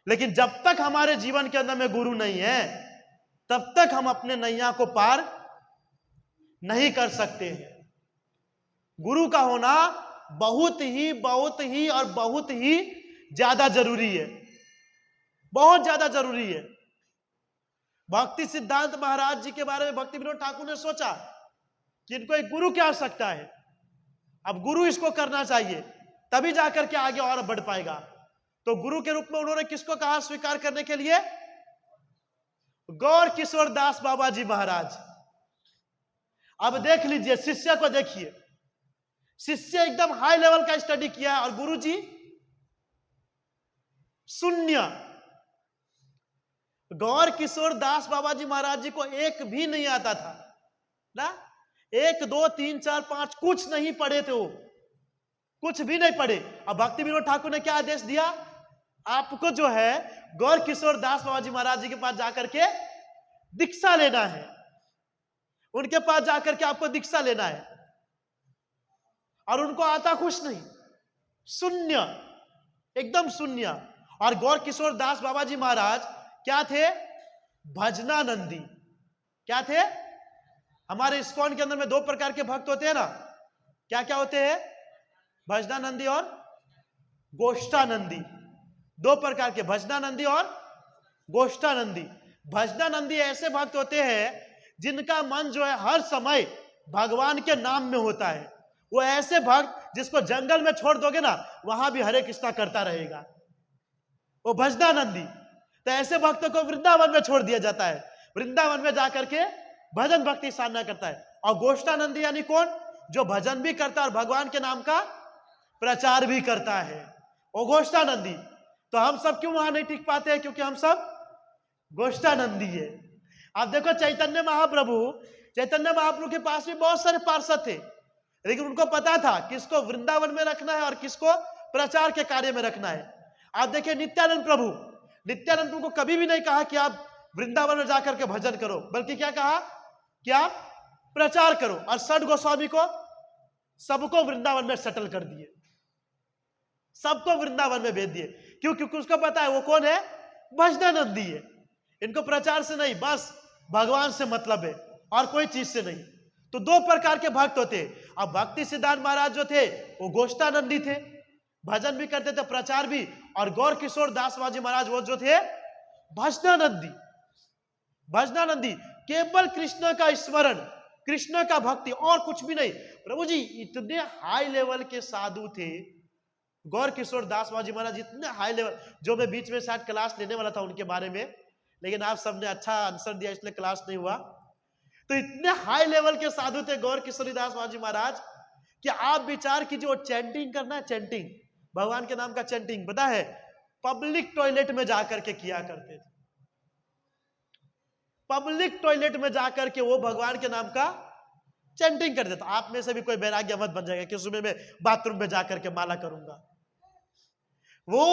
लेकिन जब तक हमारे जीवन के अंदर में गुरु नहीं है, तब तक हम अपने नैया को पार नहीं कर सकते हैं। गुरु का होना बहुत ही और बहुत ही ज्यादा जरूरी है, बहुत ज्यादा जरूरी है। भक्ति सिद्धांत महाराज जी के बारे में भक्ति विनोद ठाकुर ने सोचा कि इनको एक गुरु की आवश्यकता है, अब गुरु इसको करना चाहिए, तभी जाकर के आगे और बढ़ पाएगा। तो गुरु के रूप में उन्होंने किसको कहा स्वीकार करने के लिए? गौर किशोर दास बाबा जी महाराज। अब देख लीजिए, शिष्य को देखिए, शिष्य एकदम हाई लेवल का स्टडी किया और गुरु जी शून्य। गौर किशोर दास बाबा जी महाराज जी को एक भी नहीं आता था ना, 1 2 3 4 5 कुछ नहीं पढ़े थे, वो कुछ भी नहीं पढ़े। अब भक्ति विनोद ठाकुर ने क्या आदेश दिया? आपको जो है गौर किशोर दास बाबा जी महाराज जी के पास जाकर के दीक्षा लेना है, उनके पास जाकर के आपको दीक्षा लेना है। और उनको आता कुछ नहीं, शून्य, एकदम शून्य। और गौर किशोर दास बाबा जी महाराज क्या थे? भजनानंदी। क्या थे? हमारे इस्कॉन के अंदर में 2 प्रकार के भक्त होते हैं ना, क्या क्या होते हैं? भजनानंदी और गोष्ठानंदी। 2 प्रकार के, भजनानंदी और गोष्ठानंदी। भजनानंदी ऐसे भक्त होते हैं जिनका मन जो है हर समय भगवान के नाम में होता है। वो ऐसे भक्त जिसको जंगल में छोड़ दोगे ना, वहां भी हरे कृष्णा करता रहेगा, वो भजनानंदी। तो ऐसे भक्तों को वृंदावन में छोड़ दिया जाता है, वृंदावन में जाकर के भजन भक्ति साधना करता है। और गोष्ठानंदी यानी कौन? जो भजन भी करता है और भगवान के नाम का प्रचार भी करता है, वो गोष्ठानंदी। तो हम सब क्यों वहां नहीं टिक पाते हैं? क्योंकि हम सब गोष्ठानंदी है। आप देखो चैतन्य महाप्रभु के पास भी बहुत सारे पार्षद थे, लेकिन उनको पता था किसको वृंदावन में रखना है और किसको प्रचार के कार्य में रखना है। आप देखिए नित्यानंद प्रभु को कभी भी नहीं कहा कि आप वृंदावन में जाकर के भजन करो, बल्कि क्या कहा कि आप प्रचार करो। और षड गोस्वामी को सबको वृंदावन में सेटल कर दिए, सबको वृंदावन में भेज दिए। क्यों? क्योंकि उसको पता है वो कौन है? भजनानंदी है। इनको प्रचार से नहीं, बस भगवान से मतलब है और कोई चीज से नहीं। तो 2 प्रकार के भक्त होते। अब भक्ति सिद्धांत महाराज जो थे वो गोष्ठानंदी थे, भजन भी करते थे, प्रचार भी। और गौर किशोर दास बाबा जी महाराज वो जो थे भजनानंदी, केवल कृष्ण का स्मरण, कृष्ण का भक्ति और कुछ भी नहीं। प्रभु जी इतने हाई लेवल के साधु थे गौर किशोर दास बाबा जी महाराज, इतने हाई लेवल, जो मैं बीच में शायद क्लास लेने वाला था उनके बारे में, लेकिन आप सबने अच्छा आंसर दिया इसलिए क्लास नहीं हुआ। तो इतने हाई लेवल के साधु थे गौर किशोरीदास बाबा जी महाराज कि आप विचार कीजिए, वो चैंटिंग करना है, चैंटिंग, भगवान के नाम का चैंटिंग, पता है पब्लिक टॉयलेट में जाकर के किया करते थे। पब्लिक टॉयलेट में जाकर के वो भगवान के नाम का चैंटिंग करते थे। आप में से भी कोई वैराग्य मत बन जाएगा कि सुबह में बाथरूम में जाकर के माला करूंगा। वो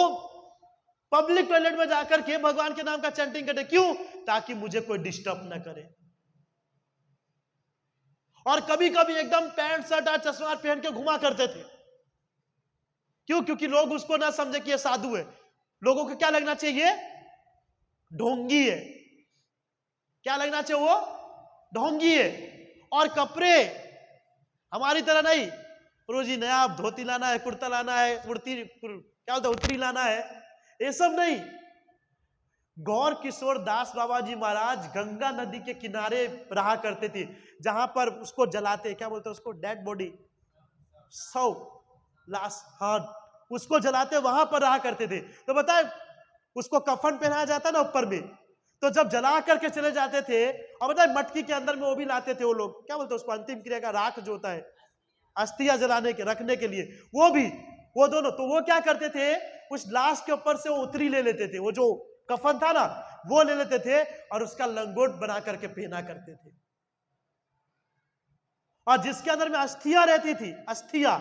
पब्लिक टॉयलेट में जाकर के भगवान के नाम का चैंटिंग करते। क्यों? ताकि मुझे कोई डिस्टर्ब ना करे। और कभी कभी एकदम पैंट शर्ट और चश्मा पहन के घुमा करते थे। क्यों? क्योंकि लोग उसको ना समझे कि ये साधु है। लोगों को क्या लगना चाहिए? ढोंगी है। क्या लगना चाहिए? वो ढोंगी है। और कपड़े हमारी तरह नहीं, प्रभु जी नया धोती लाना है, कुर्ता लाना है, क्या बोलते उत्तरी लाना है, ये सब नहीं। गौर किशोर दास बाबा जी महाराज गंगा नदी के किनारे रहा करते थे, जहां पर उसको जलाते, क्या बोलते उसको, डेड बॉडी, लाश, हाँ, उसको जलाते, वहां पर रहा करते थे। तो बताए उसको कफन पहनाया जाता ना ऊपर में, तो जब जला करके चले जाते थे, और बताए मटकी के अंदर में वो भी लाते थे वो लोग, क्या बोलते उसको, अंतिम क्रिया का राख जो होता है, अस्थियां जलाने के रखने के लिए, वो भी, वो दोनों। तो वो क्या करते थे, उस लाश के ऊपर से वो उतरी ले लेते थे, वो जो कफन था ना वो ले लेते थे और उसका लंगोट बना करके पहना करते थे। और जिसके अंदर में अस्थियां रहती थी, अस्थियां,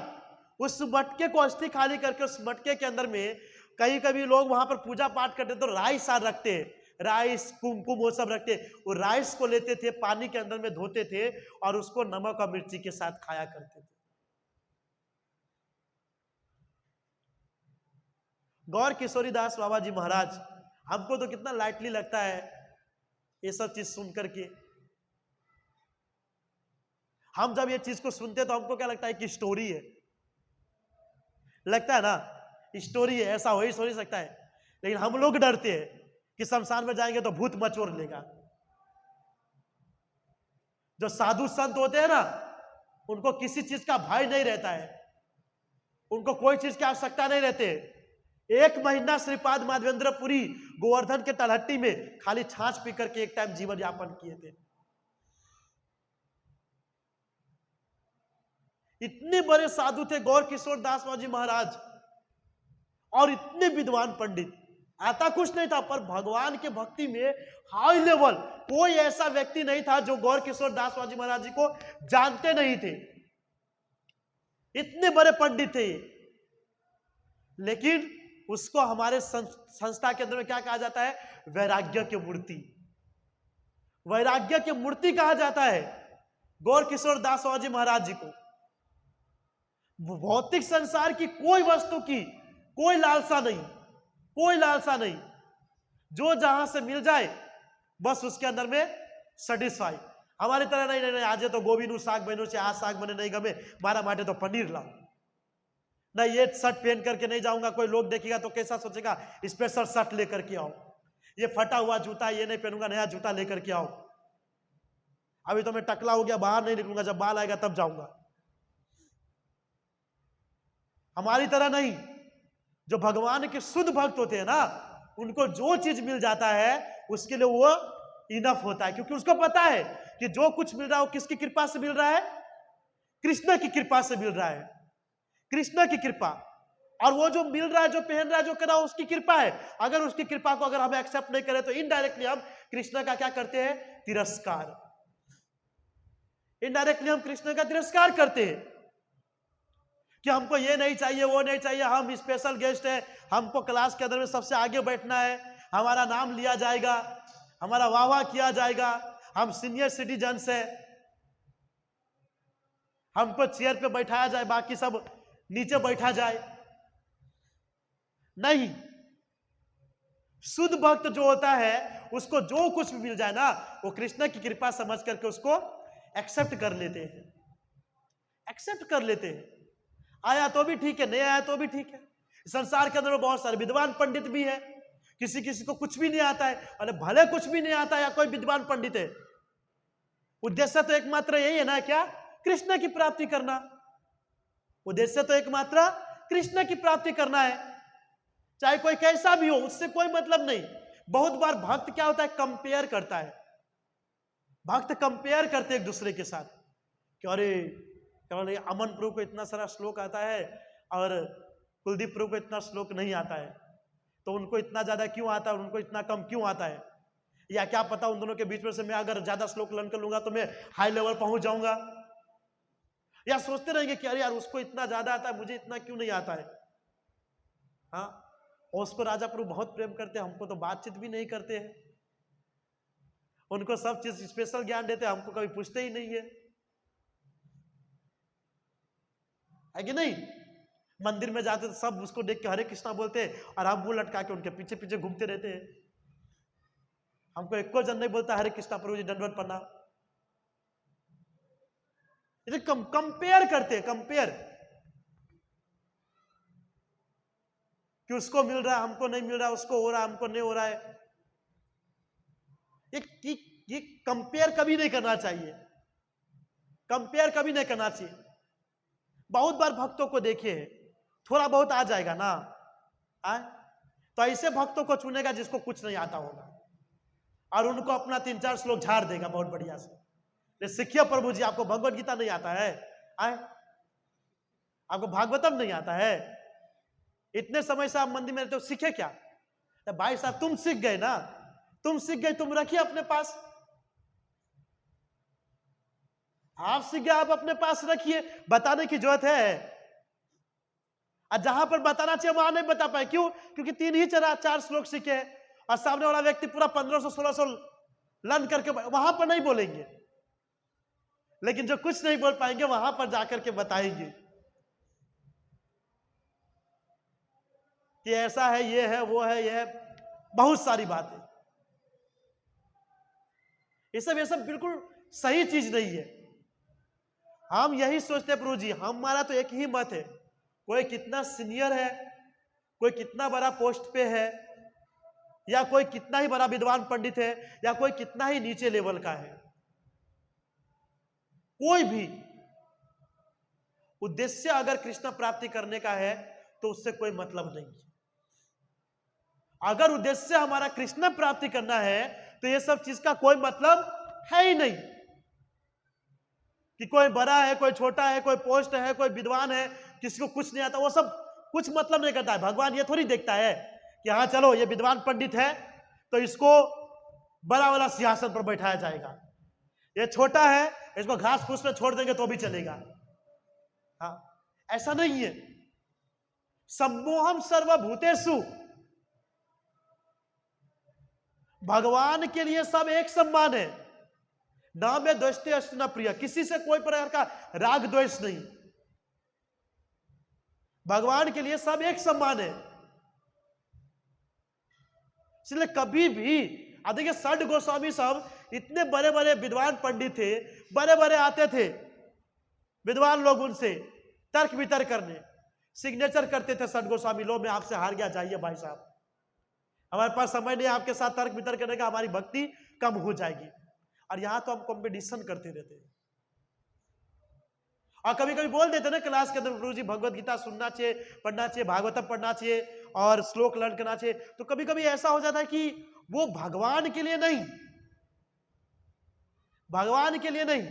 उस मटके को अस्थि खाली करके उस मटके के अंदर में कहीं कभी लोग वहां पर पूजा पाठ करते तो राइस सार रखते, राइस कुमकुम वो सब रखते। वो राइस को लेते थे, पानी के अंदर में धोते थे और उसको नमक और मिर्ची के साथ खाया करते थे। गौर किशोरीदास बाबा जी महाराज, हमको तो कितना लाइटली लगता है ये सब चीज सुन करके। हम जब ये चीज को सुनते तो हमको क्या लगता है कि स्टोरी है, लगता है ना स्टोरी है, ऐसा हो ही सो नहीं सकता है। लेकिन हम लोग डरते हैं कि शमशान में जाएंगे तो भूत मचोर लेगा, जो साधु संत होते हैं ना, उनको किसी चीज का भय नहीं रहता है, उनको कोई चीज की आवश्यकता नहीं रहती। 1 महीना श्रीपाद माधवेंद्र पुरी गोवर्धन के तलहट्टी में खाली छाछ पी करके एक टाइम जीवन यापन किए थे। इतने बड़े साधु थे गौर किशोर दास बाबा जी महाराज, और इतने विद्वान पंडित, आता कुछ नहीं था, पर भगवान के भक्ति में हाई लेवल कोई ऐसा व्यक्ति नहीं था जो गौर किशोर दास बाबा जी महाराज जी को जानते नहीं थे। इतने बड़े पंडित थे, लेकिन उसको हमारे संस्था के अंदर में क्या कहा जाता है? वैराग्य की मूर्ति। वैराग्य की मूर्ति कहा जाता है गौर किशोर दास बाबा जी महाराज जी को। भौतिक संसार की कोई वस्तु की कोई लालसा नहीं, कोई लालसा नहीं, जो जहां से मिल जाए बस उसके अंदर में सेटिस्फाई। हमारी तरह नहीं, नहीं, नहीं आज तो गोभी नु साग बनो से आज साग बने नहीं गमे मारा माटे तो पनीर लाओ, नहीं ये शर्ट पहन करके नहीं जाऊंगा, कोई लोग देखेगा तो कैसा सोचेगा, स्पेशल शर्ट लेकर के आओ, ये फटा हुआ जूता ये नहीं पहनूंगा, नया जूता लेकर के आओ, अभी तो मैं टकला हो गया बाहर नहीं निकलूंगा, जब बाल आएगा तब जाऊंगा। हमारी तरह नहीं, जो भगवान के शुद्ध भक्त होते हैं ना, उनको जो चीज मिल जाता है उसके लिए वो इनफ होता है, क्योंकि उसको पता है कि जो कुछ मिल रहा है वो किसकी कृपा से मिल रहा है? कृष्ण की कृपा से मिल रहा है, कृष्ण की कृपा। और वो जो मिल रहा है, जो पहन रहा है, जो कर रहा है, उसकी कृपा है। अगर उसकी कृपा को अगर हम एक्सेप्ट नहीं करें तो इनडायरेक्टली हम कृष्ण का क्या करते हैं? तिरस्कार। इनडायरेक्टली हम कृष्ण का तिरस्कार करते हैं कि हमको ये नहीं चाहिए, वो नहीं चाहिए, हम स्पेशल गेस्ट हैं, हमको क्लास के अंदर में सबसे आगे बैठना है, हमारा नाम लिया जाएगा, हमारा वाह वाह किया जाएगा, हम सीनियर सिटीजन्स हैं, हमको चेयर पे बैठाया जाए, बाकी सब नीचे बैठा जाए। नहीं, शुद्ध भक्त जो होता है उसको जो कुछ भी मिल जाए ना, वो कृष्ण की कृपा समझ करके उसको एक्सेप्ट कर लेते हैं, एक्सेप्ट कर लेते हैं। आया तो भी ठीक है, नहीं आया तो भी ठीक है। संसार के अंदर बहुत सारे विद्वान पंडित भी है, किसी किसी को कुछ भी नहीं आता है, अरे भले कुछ भी नहीं आता है या कोई विद्वान पंडित है, उद्देश्य तो एकमात्र यही है ना, क्या? कृष्ण की प्राप्ति करना। उद्देश्य तो एकमात्र कृष्ण की प्राप्ति करना है, चाहे कोई कैसा भी हो, उससे कोई मतलब नहीं। बहुत बार भक्त क्या होता है? कंपेयर करता है। भक्त कंपेयर करते एक दूसरे के साथ कि अरे अमन प्रभु को इतना सारा श्लोक आता है और कुलदीप प्रभु को इतना श्लोक नहीं आता है, तो उनको इतना ज्यादा क्यों आता है, उनको इतना कम क्यों आता है? या क्या पता उन दोनों के बीच में से मैं अगर ज्यादा श्लोक लर्न कर लूंगा तो मैं हाई लेवल पहुंच जाऊंगा। या सोचते रहेंगे कि अरे यार उसको इतना ज्यादा आता है, मुझे इतना क्यों नहीं आता है। हाँ, और उसको राजा प्रभु बहुत प्रेम करते हैं, हमको तो बातचीत भी नहीं करते हैं, उनको सब चीज स्पेशल ज्ञान देते हैं, हमको कभी पूछते ही नहीं है कि नहीं? मंदिर में जाते तो सब उसको देख के हरे कृष्णा बोलते हैं और हम मुंह लटका के उनके पीछे पीछे घूमते रहते हैं। हमको एक को जन नहीं बोलता हरे कृष्णा प्रभु जी दंडवत प्रणाम। कंपेयर करते हैं, कंपेयर कि उसको मिल रहा है हमको नहीं मिल रहा है, उसको हो रहा है हमको नहीं हो रहा है। ये कंपेयर कभी नहीं करना चाहिए, कंपेयर कभी नहीं करना चाहिए। बहुत बार भक्तों को देखिए, थोड़ा बहुत आ जाएगा ना, तो ऐसे भक्तों को चुनेगा जिसको कुछ नहीं आता होगा और उनको अपना 3-4 श्लोक झाड़ देगा बहुत बढ़िया से। सीखिए प्रभु जी, आपको भगवत गीता नहीं आता है, आपको भागवतम नहीं आता है, इतने समय से आप मंदिर में रहते हो, सीखे क्या? तो भाई साहब तुम सीख गए ना, तुम सीख गए, तुम रखिए अपने पास। आप सीख गए, आप अपने पास रखिए, बताने की जरूरत है। और जहां पर बताना चाहिए वहां नहीं बता पाए, क्यों? क्योंकि 3-4 श्लोक सीखे और सामने वाला व्यक्ति पूरा 1500-1600 लर्न करके वहां पर नहीं बोलेंगे, लेकिन जो कुछ नहीं बोल पाएंगे वहां पर जाकर के बताएंगे कि ऐसा है, ये है, वो है, ये है, बहुत सारी बातें। ये सब बिल्कुल सही चीज नहीं है। हम यही सोचते प्रभु जी, हमारा तो एक ही मत है, कोई कितना सीनियर है, कोई कितना बड़ा पोस्ट पे है, या कोई कितना ही बड़ा विद्वान पंडित है, या कोई कितना ही नीचे लेवल का है, कोई भी उद्देश्य अगर कृष्ण प्राप्ति करने का है तो उससे कोई मतलब नहीं है। अगर उद्देश्य हमारा कृष्ण प्राप्ति करना है तो ये सब चीज का कोई मतलब है ही नहीं कि कोई बड़ा है, कोई छोटा है, कोई पोस्ट है, कोई विद्वान है, किसी को कुछ नहीं आता, वो सब कुछ मतलब नहीं करता है। भगवान ये थोड़ी देखता है कि हाँ चलो ये विद्वान पंडित है तो इसको बड़ा वाला सिंहासन पर बैठाया जाएगा, ये छोटा है इसको घास फूस में छोड़ देंगे तो भी चलेगा। हाँ, ऐसा नहीं है। सम्मोहम सर्वभूतेषु, भगवान के लिए सब एक समान है। ना में द्वेष्टे अस्तु न प्रिय, किसी से कोई प्रकार का राग द्वेष नहीं। भगवान के लिए सब एक समान है। इसलिए कभी भी देखिए षड गोस्वामी साहब इतने बड़े बड़े विद्वान पंडित थे, बड़े बड़े आते थे विद्वान लोग उनसे तर्क वितर्क करने, सिग्नेचर करते थे षड गोस्वामी, लो मैं आपसे हार गया, जाइए भाई साहब, हमारे पास समय नहीं आपके साथ तर्क वितर्क करने का, हमारी भक्ति कम हो जाएगी। और यहां तो हम कंपटीशन करते रहते हैं। और कभी कभी बोल देते ना क्लास के अंदर, गुरु जी भगवत गीता सुनना चाहिए, पढ़ना चाहिए, भागवतम पढ़ना चाहिए और श्लोक लर्न करना चाहिए। तो कभी कभी ऐसा हो जाता है कि वो भगवान के लिए नहीं, भगवान के लिए नहीं,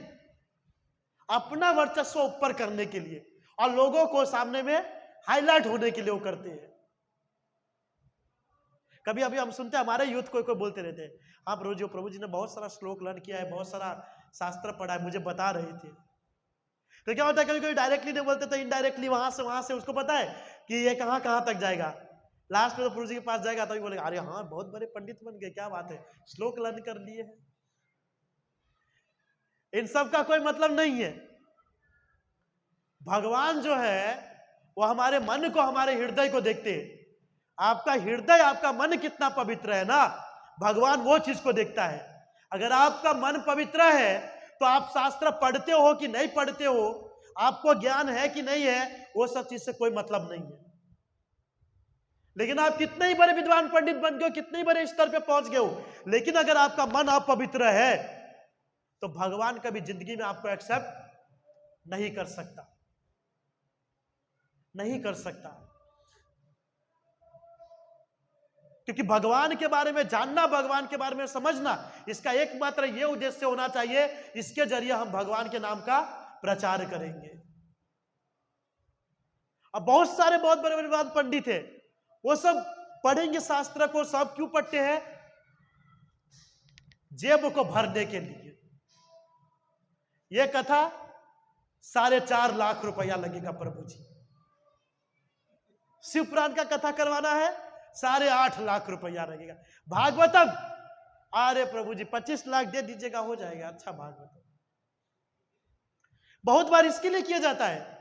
अपना वर्चस्व ऊपर करने के लिए और लोगों को सामने में हाईलाइट होने के लिए वो करते हैं। कभी अभी हम सुनते हैं हमारे यूथ कोई कोई बोलते रहते हैं, हाँ प्रभु जी ने बहुत सारा श्लोक लर्न किया है, बहुत सारा शास्त्र पढ़ा है, मुझे बता रहे थे। तो क्या होता है कभी कभी डायरेक्टली नहीं बोलते तो इनडायरेक्टली वहां से उसको पता है कि ये कहां कहां तक जाएगा। लास्ट में तो प्रभु जी के पास जाएगा तो बोलेगा अरे हाँ बहुत बड़े पंडित बन गए, क्या बात है, श्लोक लर्न कर लिए हैं। इन सब का कोई मतलब नहीं है। भगवान जो है वो हमारे मन को, हमारे हृदय को देखते हैं। आपका हृदय, आपका मन कितना पवित्र है ना, भगवान वो चीज को देखता है। अगर आपका मन पवित्र है तो आप शास्त्र पढ़ते हो कि नहीं पढ़ते हो, आपको ज्ञान है कि नहीं है, वो सब चीज से कोई मतलब नहीं है। लेकिन आप कितने ही बड़े विद्वान पंडित बन गए हो, कितने ही बड़े स्तर पे पहुंच गए हो, लेकिन अगर आपका मन अपवित्र है तो भगवान कभी जिंदगी में आपको एक्सेप्ट नहीं कर सकता, नहीं कर सकता। क्योंकि भगवान के बारे में जानना, भगवान के बारे में समझना, इसका एकमात्र यह उद्देश्य होना चाहिए, इसके जरिए हम भगवान के नाम का प्रचार करेंगे। अब बहुत सारे बहुत बड़े बड़े पंडित है, वो सब पढ़ेंगे शास्त्र को, सब क्यों पढ़ते हैं? जेब को भरने के लिए। यह कथा 4.5 लाख रुपया लगेगा प्रभु जी। शिव पुराण का कथा करवाना है 8.5 लाख रुपया लगेगा। भागवतम, अरे प्रभु जी 25 लाख दे दीजिएगा, हो जाएगा। अच्छा, भागवतम बहुत बार इसके लिए किया जाता है।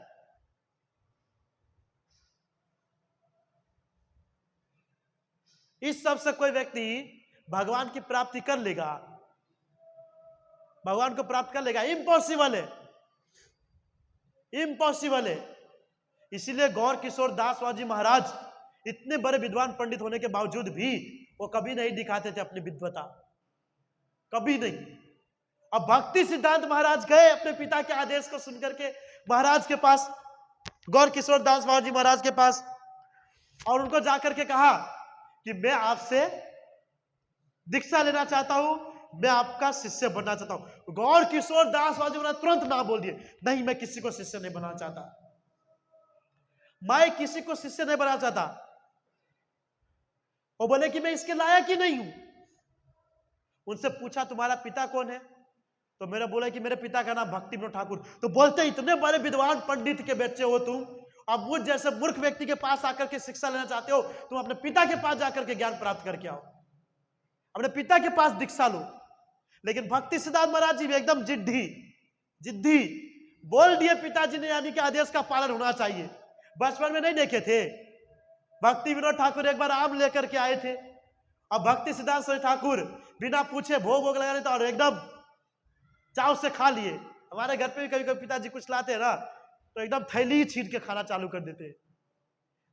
इस सब से कोई व्यक्ति भगवान की प्राप्ति कर लेगा, भगवान को प्राप्त कर लेगा? इम्पॉसिबल है, इम्पॉसिबल है। इसीलिए गौर किशोर दास जी महाराज इतने बड़े विद्वान पंडित होने के बावजूद भी वो कभी नहीं दिखाते थे अपनी विद्वता, कभी नहीं। अब भक्ति सिद्धांत महाराज गए अपने पिता के आदेश को सुनकर के महाराज के पास, गौर किशोर दास जी महाराज के पास, और उनको जाकर के कहा कि मैं आपसे दीक्षा लेना चाहता हूं, मैं आपका शिष्य बनना चाहता हूं। गौर किशोर दास जी महाराज तुरंत ना बोल दिए, नहीं मैं किसी को शिष्य नहीं बनाना चाहता, मैं किसी को शिष्य नहीं बनाना चाहता। वो बोले कि मैं इसके लायक ही नहीं हूं। उनसे पूछा तुम्हारा पिता कौन है? तो मेरा बोला कि मेरे पिता का नाम भक्ति विनोद ठाकुर। तो बोलते इतने बड़े विद्वान पंडित के बच्चे हो तुम, अब मुझ जैसे मूर्ख व्यक्ति के पास आकर के शिक्षा लेना चाहते हो, तुम अपने पिता के पास जाकर के ज्ञान प्राप्त करके आओ, अपने पिता के पास दीक्षा लो। लेकिन भक्ति सिद्धांत महाराज जी भी एकदम जिद्दी बोल दिए पिताजी ने, यानी कि आदेश का पालन होना चाहिए। बचपन में नहीं देखे थे भक्ति विनोद ठाकुर एक बार आम लेकर के आए थे, अब भक्ति सिद्धांत ठाकुर बिना पूछे भोग लगा लेते और एकदम चाव से खा लिए। हमारे घर पे भी कभी कभी पिताजी कुछ लाते हैं ना तो एकदम थैली ही छीन के खाना चालू कर देते।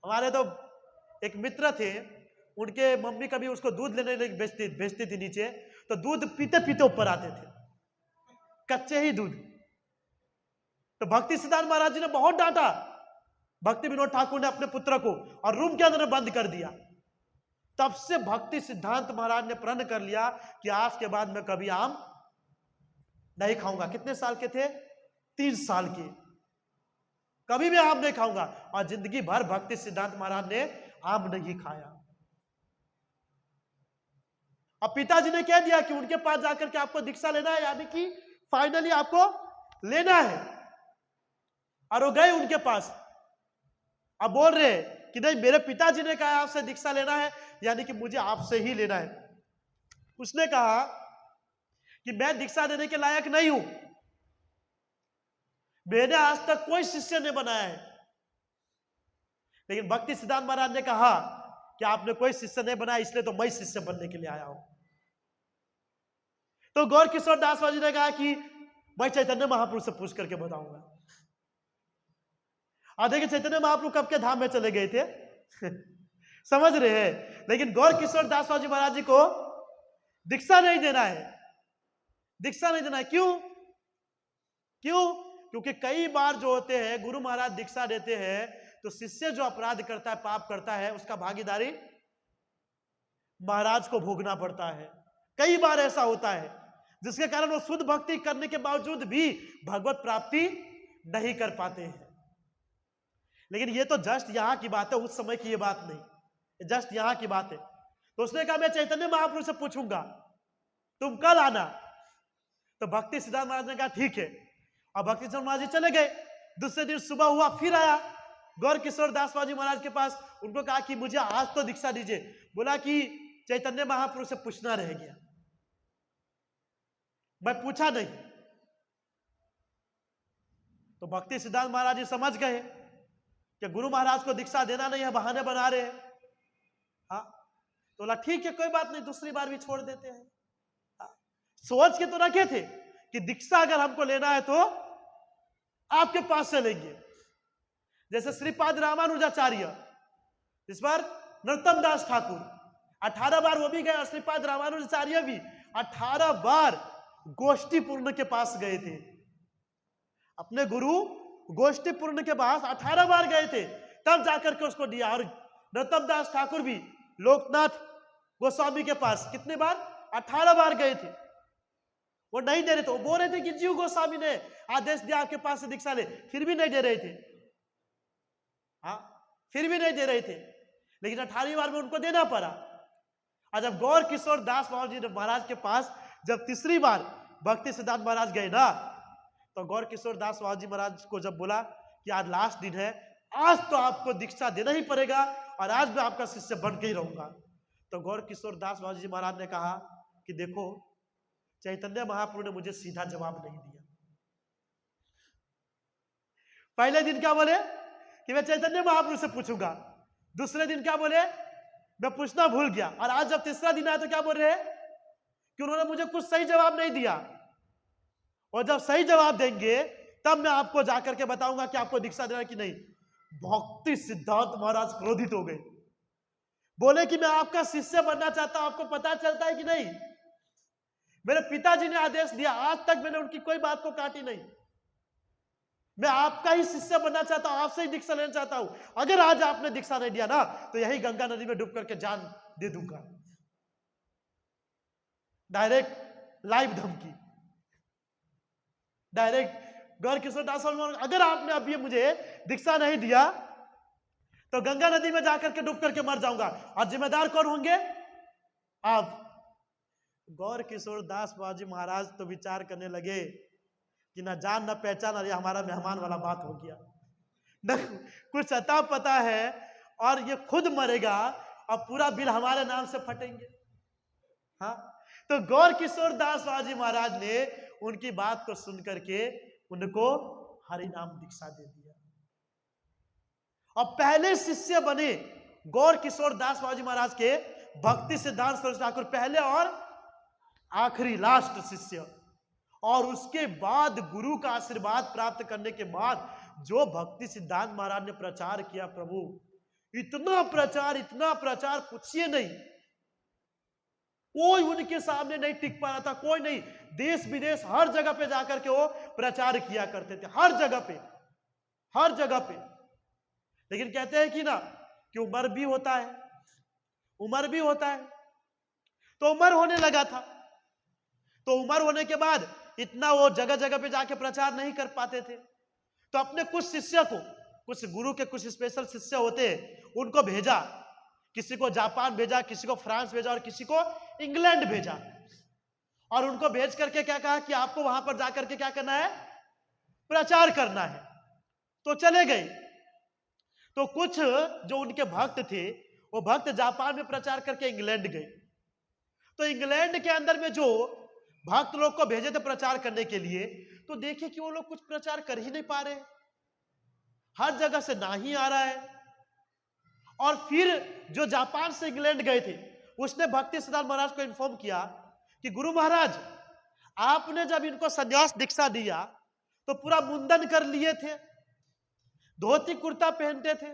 हमारे तो एक मित्र थे, उनके मम्मी कभी उसको दूध लेने भेजती थी नीचे, तो दूध पीते पीते ऊपर आते थे, कच्चे ही दूध। तो भक्ति सिद्धांत महाराज जी ने बहुत डांटा भक्ति विनोद ठाकुर ने अपने पुत्र को और रूम के अंदर बंद कर दिया। तब से भक्ति सिद्धांत महाराज ने प्रण कर लिया कि आज के बाद मैं कभी आम नहीं खाऊंगा। कितने साल के थे? 3 साल के। कभी भी आम नहीं खाऊंगा। और जिंदगी भर भक्ति सिद्धांत महाराज ने आम नहीं खाया। अब पिताजी ने कह दिया कि उनके पास जाकर के आपको दीक्षा लेना है, यानी कि फाइनली आपको लेना है। और वो गए उनके पास। अब बोल रहे कि नहीं, मेरे पिताजी ने कहा आपसे दीक्षा लेना है, यानी कि मुझे आपसे ही लेना है। उसने कहा कि मैं दीक्षा देने के लायक नहीं हूं, मैंने आज तक कोई शिष्य नहीं बनाया है। लेकिन भक्ति सिद्धांत महाराज ने कहा कि आपने कोई शिष्य नहीं बनाया, इसलिए तो मैं शिष्य बनने के लिए आया हूं। तो गौर किशोर दास बाबा जी ने कहा कि मैं चैतन्य महाप्रभु से पूछ करके बताऊंगा। देखिए चैतन्य महाप्रभु कब के धाम में चले गए थे समझ रहे हैं। लेकिन गौर किशोर दास बाबा जी महाराज जी को दीक्षा नहीं देना है, दीक्षा नहीं देना है। क्यों? क्योंकि कई बार जो होते हैं गुरु महाराज दीक्षा देते हैं तो शिष्य जो अपराध करता है, पाप करता है, उसका भागीदारी महाराज को भोगना पड़ता है। कई बार ऐसा होता है जिसके कारण वो शुद्ध भक्ति करने के बावजूद भी भगवत प्राप्ति नहीं कर पाते हैं। लेकिन ये तो जस्ट यहां की बात है, उस समय की ये बात नहीं, जस्ट यहां की बात है। तो उसने कहा मैं चैतन्य महाप्रभु से पूछूंगा, तुम कल आना। तो भक्ति सिद्धांत महाराज ने कहा ठीक है। और भक्ति सिद्धांत महाराज जी चले गए। दूसरे दिन सुबह हुआ, फिर आया गौर किशोर दास बाबा जी महाराज के पास। उनको कहा कि मुझे आज तो दीक्षा दीजिए। बोला कि चैतन्य महाप्रभु से पूछना रह गया, मैं पूछा नहीं। तो भक्ति सिद्धांत महाराज जी समझ गए कि गुरु महाराज को दीक्षा देना नहीं है, बहाने बना रहे हैं। हाँ, तो बोला ठीक है कोई बात नहीं, दूसरी बार भी छोड़ देते हैं। हाँ, सोच के तो रखे थे कि दीक्षा अगर हमको लेना है तो आपके पास से लेंगे। जैसे श्रीपाद रामानुजाचार्य, इस बार नरोत्तम दास ठाकुर 18 बार वो भी गए, और श्रीपाद रामानुजाचार्य भी 18 बार गोष्ठी पूर्ण के पास गए थे। अपने गुरु गोष्ठी पूर्ण के पास 18 बार गए थे, तब जाकर के उसको दिया। और नरोत्तम दास ठाकुर भी लोकनाथ गोस्वामी के पास कितने बार? 18 बार गए थे। वो नहीं दे रहे थे, वो बोल रहे थे कि जीव गोस्वामी ने आदेश दिया आपके पास से दीक्षा ले, फिर भी नहीं दे रहे थे। हाँ, फिर भी नहीं दे रहे थे। लेकिन 18वीं बार में उनको देना पड़ा। और जब गौर किशोर दास बाबा जी महाराज के पास जब तीसरी बार भक्ति सिद्धांत महाराज गए ना, तो गौर किशोर दास बाबा जी महाराज को जब बोला कि आज लास्ट दिन है, आज तो आपको दीक्षा देना ही पड़ेगा और आज मैं आपका शिष्य बन के ही रहूंगा। तो गौर किशोर दास बाबा जी महाराज ने कहा कि देखो चैतन्य महाप्रभु ने मुझे सीधा जवाब नहीं दिया। पहले दिन क्या बोले कि मैं चैतन्य महाप्रभु से पूछूंगा, दूसरे दिन क्या बोले मैं पूछना भूल गया, और आज जब तीसरा दिन आया तो क्या बोल रहे हैं कि उन्होंने मुझे कुछ सही जवाब नहीं दिया। और जब सही जवाब देंगे तब मैं आपको जाकर के बताऊंगा कि आपको दीक्षा देना कि नहीं। भक्ति सिद्धांत महाराज क्रोधित हो गए, बोले कि मैं आपका शिष्य बनना चाहता हूं, आपको पता चलता है कि नहीं, मेरे पिताजी ने आदेश दिया, आज तक मैंने उनकी कोई बात को काटी नहीं। मैं आपका ही शिष्य बनना चाहता हूं, आपसे ही दीक्षा लेना चाहता हूं। अगर आज आपने दीक्षा नहीं दिया ना तो यही गंगा नदी में डूब करके जान दे दूंगा। डायरेक्ट लाइव धमकी, डायरेक्ट। गौर किशोर दास अगर आपने अभी मुझे दीक्षा नहीं दिया तो गंगा नदी में जाकर के डूब करके मर जाऊंगा, और जिम्मेदार कौन होंगे? आप। गौर किशोर दास बाबा जी महाराज तो विचार करने लगे कि ना जान ना पहचान, अरे हमारा मेहमान वाला बात हो गया, न कुछ अता पता है, और ये खुद मरेगा और पूरा बिल हमारे नाम से फटेंगे। हाँ, तो गौर किशोर दास बाबा जी महाराज ने उनकी बात को सुन करके उनको हरि नाम दीक्षा दे दिया, और पहले शिष्य बने गौर किशोर दास बाबा जी महाराज के भक्ति सिद्धांत सरोज ठाकुर, पहले और आखिरी लास्ट शिष्य। और उसके बाद गुरु का आशीर्वाद प्राप्त करने के बाद जो भक्ति सिद्धांत महाराज ने प्रचार किया, प्रभु इतना प्रचार पूछिए नहीं। कोई उनके सामने नहीं टिक पा रहा था, कोई नहीं। देश विदेश हर जगह पे जाकर के वो प्रचार किया करते थे, हर जगह पे, हर जगह पे। लेकिन कहते हैं कि ना कि उम्र भी होता है, उम्र भी होता है। तो उम्र होने लगा था, तो उम्र होने के बाद इतना वो जगह जगह पे जाके प्रचार नहीं कर पाते थे। तो अपने कुछ शिष्य को, कुछ गुरु के कुछ स्पेशल शिष्य होते हैं, उनको भेजा। किसी को जापान भेजा, किसी को फ्रांस भेजा और किसी को इंग्लैंड भेजा। और उनको भेज करके क्या कहा कि आपको वहां पर जाकर के क्या करना है, प्रचार करना है। तो चले गए। तो कुछ जो उनके भक्त थे, वो भक्त जापान में प्रचार करके इंग्लैंड गए। तो इंग्लैंड के अंदर में जो भक्त लोग को भेजे थे प्रचार करने के लिए, तो देखे कि वो लोग कुछ प्रचार कर ही नहीं पा रहे, हर जगह से ना ही आ रहा है। और फिर जो जापान से इंग्लैंड गए थे, उसने भक्ति सिद्धांत महाराज को इन्फॉर्म किया कि गुरु महाराज, आपने जब इनको संन्यास दीक्षा दिया तो पूरा मुंडन कर लिए थे, धोती कुर्ता पहनते थे,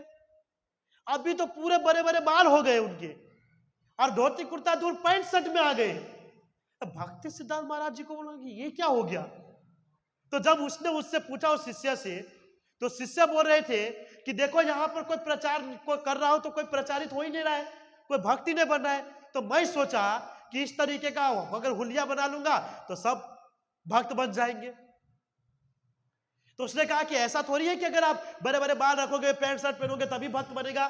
अभी तो पूरे बड़े बड़े बाल हो गए उनके, और धोती कुर्ता दूर पैंट शर्ट में आ गए। तो भक्ति सिद्धांत महाराज जी को बोला कि ये क्या हो गया। तो जब उसने उससे पूछा उस शिष्य से, तो शिष्य बोल रहे थे कि देखो यहां पर कोई प्रचार कोई कर रहा हो तो कोई प्रचारित हो ही नहीं रहा है, कोई भक्ति नहीं बन रहा है। तो मैं सोचा कि इस तरीके का अगर हुलिया बना लूंगा तो सब भक्त बन जाएंगे। तो उसने कहा कि ऐसा थोड़ी है कि अगर आप बड़े बड़े बाल रखोगे, पैंट शर्ट पहनोगे तभी भक्त बनेगा।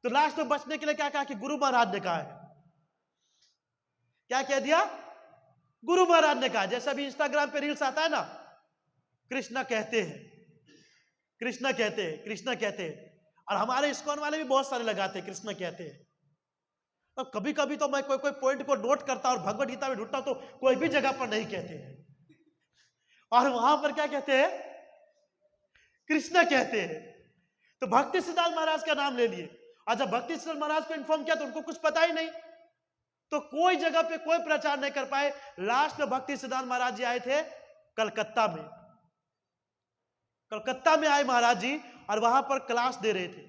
तो लास्ट में बचने के लिए क्या कहा कि गुरु महाराज ने कहा है। क्या कह दिया, गुरु महाराज ने कहा। जैसा भी इंस्टाग्राम पे रील्स आता है ना, कृष्णा कहते हैं, कृष्णा कहते हैं, कृष्णा कहते हैं। और हमारे इस्कॉन वाले भी बहुत सारे लगाते हैं कृष्णा कहते हैं। तो कभी कभी तो मैं कोई कोई पॉइंट को नोट करता और भगवत गीता में ढूंढता तो कोई भी जगह पर नहीं कहते हैं, और वहां पर क्या कहते हैं, कृष्णा कहते हैं। तो भक्ति सिद्धांत महाराज का नाम ले लिए, और जब भक्ति सिद्धांत महाराज को इन्फॉर्म किया तो उनको कुछ पता ही नहीं, तो कोई जगह पे कोई प्रचार नहीं कर पाए। लास्ट में भक्ति सिद्धांत महाराज जी आए थे कलकत्ता में, कलकत्ता में आए महाराज जी, और वहां पर क्लास दे रहे थे।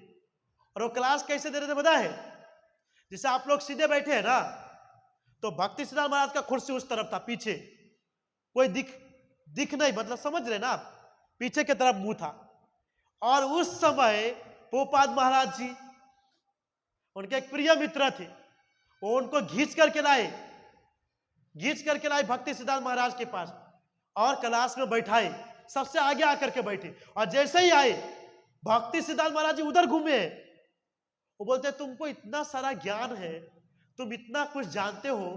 और वो क्लास कैसे दे रहे थे पता है, जैसे आप लोग सीधे बैठे हैं ना, तो भक्ति सिद्धांत महाराज का कुर्सी उस तरफ था, पीछे कोई दिख नहीं, मतलब समझ रहे ना आप, पीछे की तरफ मुंह था। और उस समय पोपाद महाराज जी, उनके एक प्रिय मित्र थे, वो उनको घींच करके लाए भक्ति सिद्धांत महाराज के पास, और क्लास में बैठाए, सबसे आगे आकर के बैठे। और जैसे ही आए, भक्ति सिद्धांत महाराज जी उधर घूमे, वो बोलते तुमको इतना सारा ज्ञान है, तुम इतना कुछ जानते हो,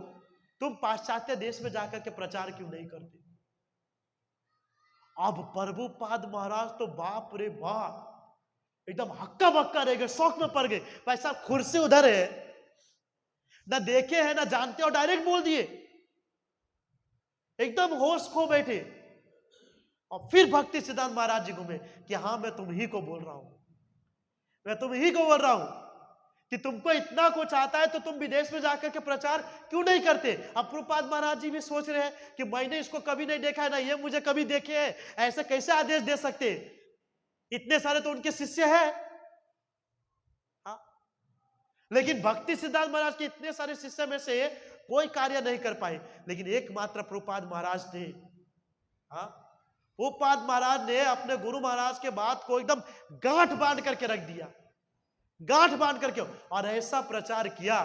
तुम पाश्चात्य देश में जाकर के प्रचार क्यों नहीं करते। अब प्रभुपाद महाराज तो बाप रे बाप एकदम हक्का बक्का रह गए, शौक में पड़ गए। भाई साहब कुर्सी उधर है, ना देखे हैं ना जानते हो, डायरेक्ट बोल दिए, एकदम होश खो बैठे। और फिर भक्ति सिद्धांत महाराज जी घूमे कि हाँ मैं तुम ही को बोल रहा हूं, मैं तुम ही को बोल रहा हूं कि तुमको इतना कुछ आता है तो तुम विदेश में जाकर के प्रचार क्यों नहीं करते। अब प्रभुपाद महाराज जी भी सोच रहे हैं कि मैंने इसको कभी नहीं देखा है, ना ये मुझे कभी देखे है, ऐसे कैसे आदेश दे सकते, इतने सारे तो उनके शिष्य हैं। हाँ? लेकिन भक्ति सिद्धांत महाराज के इतने सारे शिष्य में से कोई कार्य नहीं कर पाए, लेकिन एकमात्र प्रभुपाद महाराज थे। हाँ, प्रभुपाद महाराज ने अपने गुरु महाराज के बात को एकदम गांठ बांध करके रख दिया, गांठ बांध करके, और ऐसा प्रचार किया।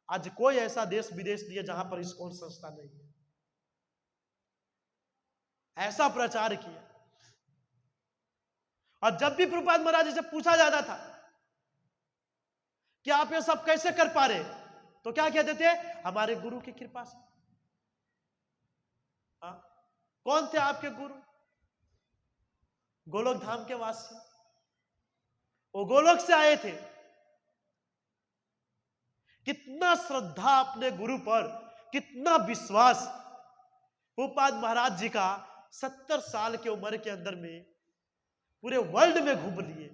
आज कोई ऐसा देश विदेश नहीं है जहां पर इस्कॉन संस्था नहीं है, ऐसा प्रचार किया। और जब भी प्रभुपाद महाराज जी से पूछा जाता था कि आप ये सब कैसे कर पा रहे, तो क्या कहते थे, हमारे गुरु की कृपा से। हाँ? कौन थे आपके गुरु? गोलोक धाम के वासी, वो गोलोक से आए थे। कितना श्रद्धा अपने गुरु पर, कितना विश्वास। प्रभुपाद महाराज जी का 70 साल की उम्र के अंदर में पूरे वर्ल्ड में घूम लिए,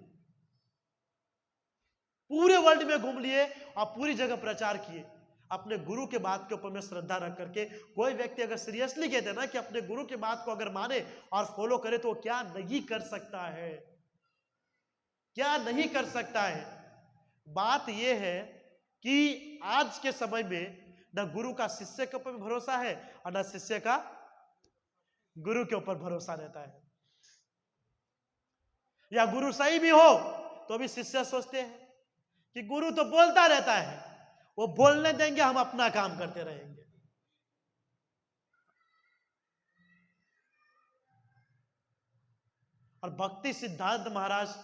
पूरे वर्ल्ड में घूम लिए और पूरी जगह प्रचार किए अपने गुरु के बात के ऊपर में श्रद्धा रख करके। कोई व्यक्ति अगर सीरियसली कहते हैं ना कि अपने गुरु की बात को अगर माने और फॉलो करे तो क्या नहीं कर सकता है, क्या नहीं कर सकता है। बात यह है कि आज के समय में न गुरु का शिष्य के ऊपर भरोसा है और न शिष्य का गुरु के ऊपर भरोसा रहता है। या गुरु सही भी हो तो भी शिष्य सोचते हैं कि गुरु तो बोलता रहता है, वो बोलने देंगे, हम अपना काम करते रहेंगे। और भक्ति सिद्धांत महाराज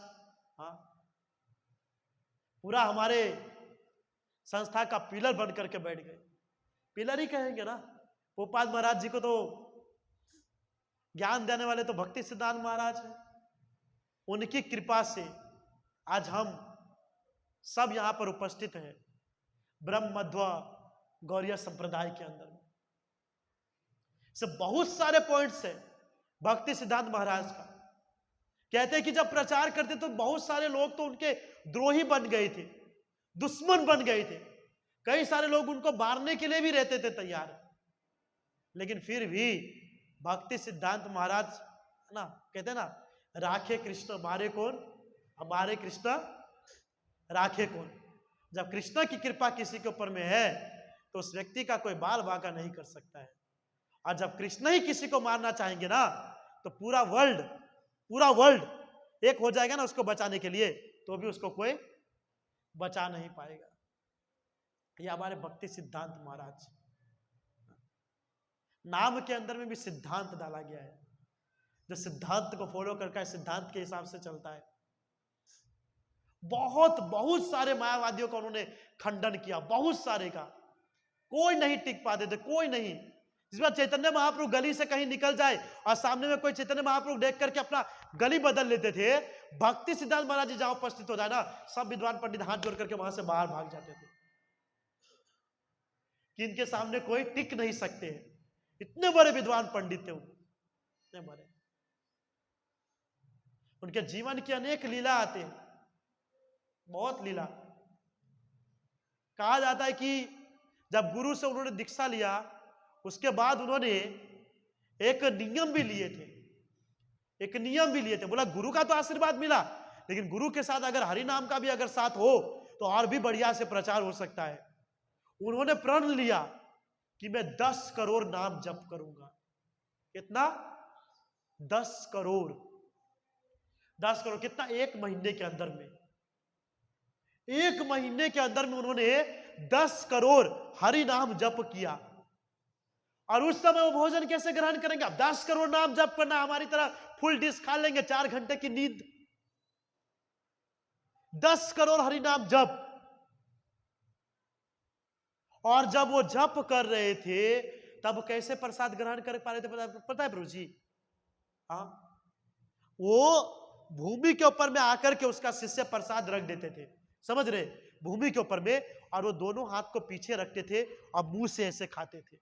पूरा हमारे संस्था का पिलर बन करके बैठ गए। पिलर ही कहेंगे ना, गोपाल महाराज जी को तो ज्ञान देने वाले तो भक्ति सिद्धांत महाराज हैं। उनकी कृपा से आज हम सब यहां पर उपस्थित हैं ब्रह्म मध्व गौड़ीय संप्रदाय के अंदर में। से बहुत सारे पॉइंट्स है भक्ति सिद्धांत महाराज का। कहते हैं कि जब प्रचार करते तो बहुत सारे लोग तो उनके द्रोही बन गए थे, दुश्मन बन गए थे। कई सारे लोग उनको मारने के लिए भी रहते थे तैयार, लेकिन फिर भी भक्ति सिद्धांत महाराज ना कहते हैं ना, राखे कृष्ण मारे कौन, हमारे कृष्ण राखे कौन। जब कृष्ण की कृपा किसी के ऊपर में है तो उस व्यक्ति का कोई बाल बांका नहीं कर सकता है। और जब कृष्ण ही किसी को मारना चाहेंगे ना तो पूरा वर्ल्ड एक हो जाएगा ना उसको बचाने के लिए, तो भी उसको कोई बचा नहीं पाएगा। ये हमारे भक्ति सिद्धांत महाराज, नाम के अंदर में भी सिद्धांत डाला गया है। जो सिद्धांत को फॉलो करके सिद्धांत के हिसाब से चलता है। बहुत सारे मायावादियों का उन्होंने खंडन किया, बहुत सारे का। कोई नहीं टिक पाते थे, कोई नहीं। जिस बार चैतन्य महाप्रभु गली से कहीं निकल जाए और सामने में कोई चैतन्य महाप्रभु देख करके अपना गली बदल लेते थे, भक्ति सिद्धांत महाराज जी जहां उपस्थित हो जाए ना, सब विद्वान पंडित हाथ जोड़ करके वहां से बाहर भाग जाते थे कि इनके सामने कोई टिक नहीं सकते हैं। इतने बड़े विद्वान पंडित थे इतने बड़े। उनके जीवन की अनेक लीला आते हैं, बहुत लीला। कहा जाता है कि जब गुरु से उन्होंने दीक्षा लिया उसके बाद उन्होंने एक नियम भी लिए थे। बोला गुरु का तो आशीर्वाद मिला, लेकिन गुरु के साथ अगर हरि नाम का भी अगर साथ हो तो और भी बढ़िया से प्रचार हो सकता है। उन्होंने प्रण लिया कि मैं 10 करोड़ नाम जप करूंगा। कितना? 10 करोड़। 10 करोड़ कितना? एक महीने के अंदर में, एक महीने के अंदर में उन्होंने 10 करोड़ हरि नाम जप किया। और उस समय वो भोजन कैसे ग्रहण करेंगे? अब 10 करोड़ नाम जप करना, हमारी तरह फुल डिश खा लेंगे, 4 घंटे की नींद। 10 करोड़ हरि नाम जप। और जब वो जप कर रहे थे तब कैसे प्रसाद ग्रहण कर पा रहे थे पता है प्रभु जी? हाँ, वो भूमि के ऊपर में आकर के उसका शिष्य प्रसाद रख देते थे, समझ रहे? भूमि के ऊपर में, और वो दोनों हाथ को पीछे रखते थे और मुंह से ऐसे खाते थे।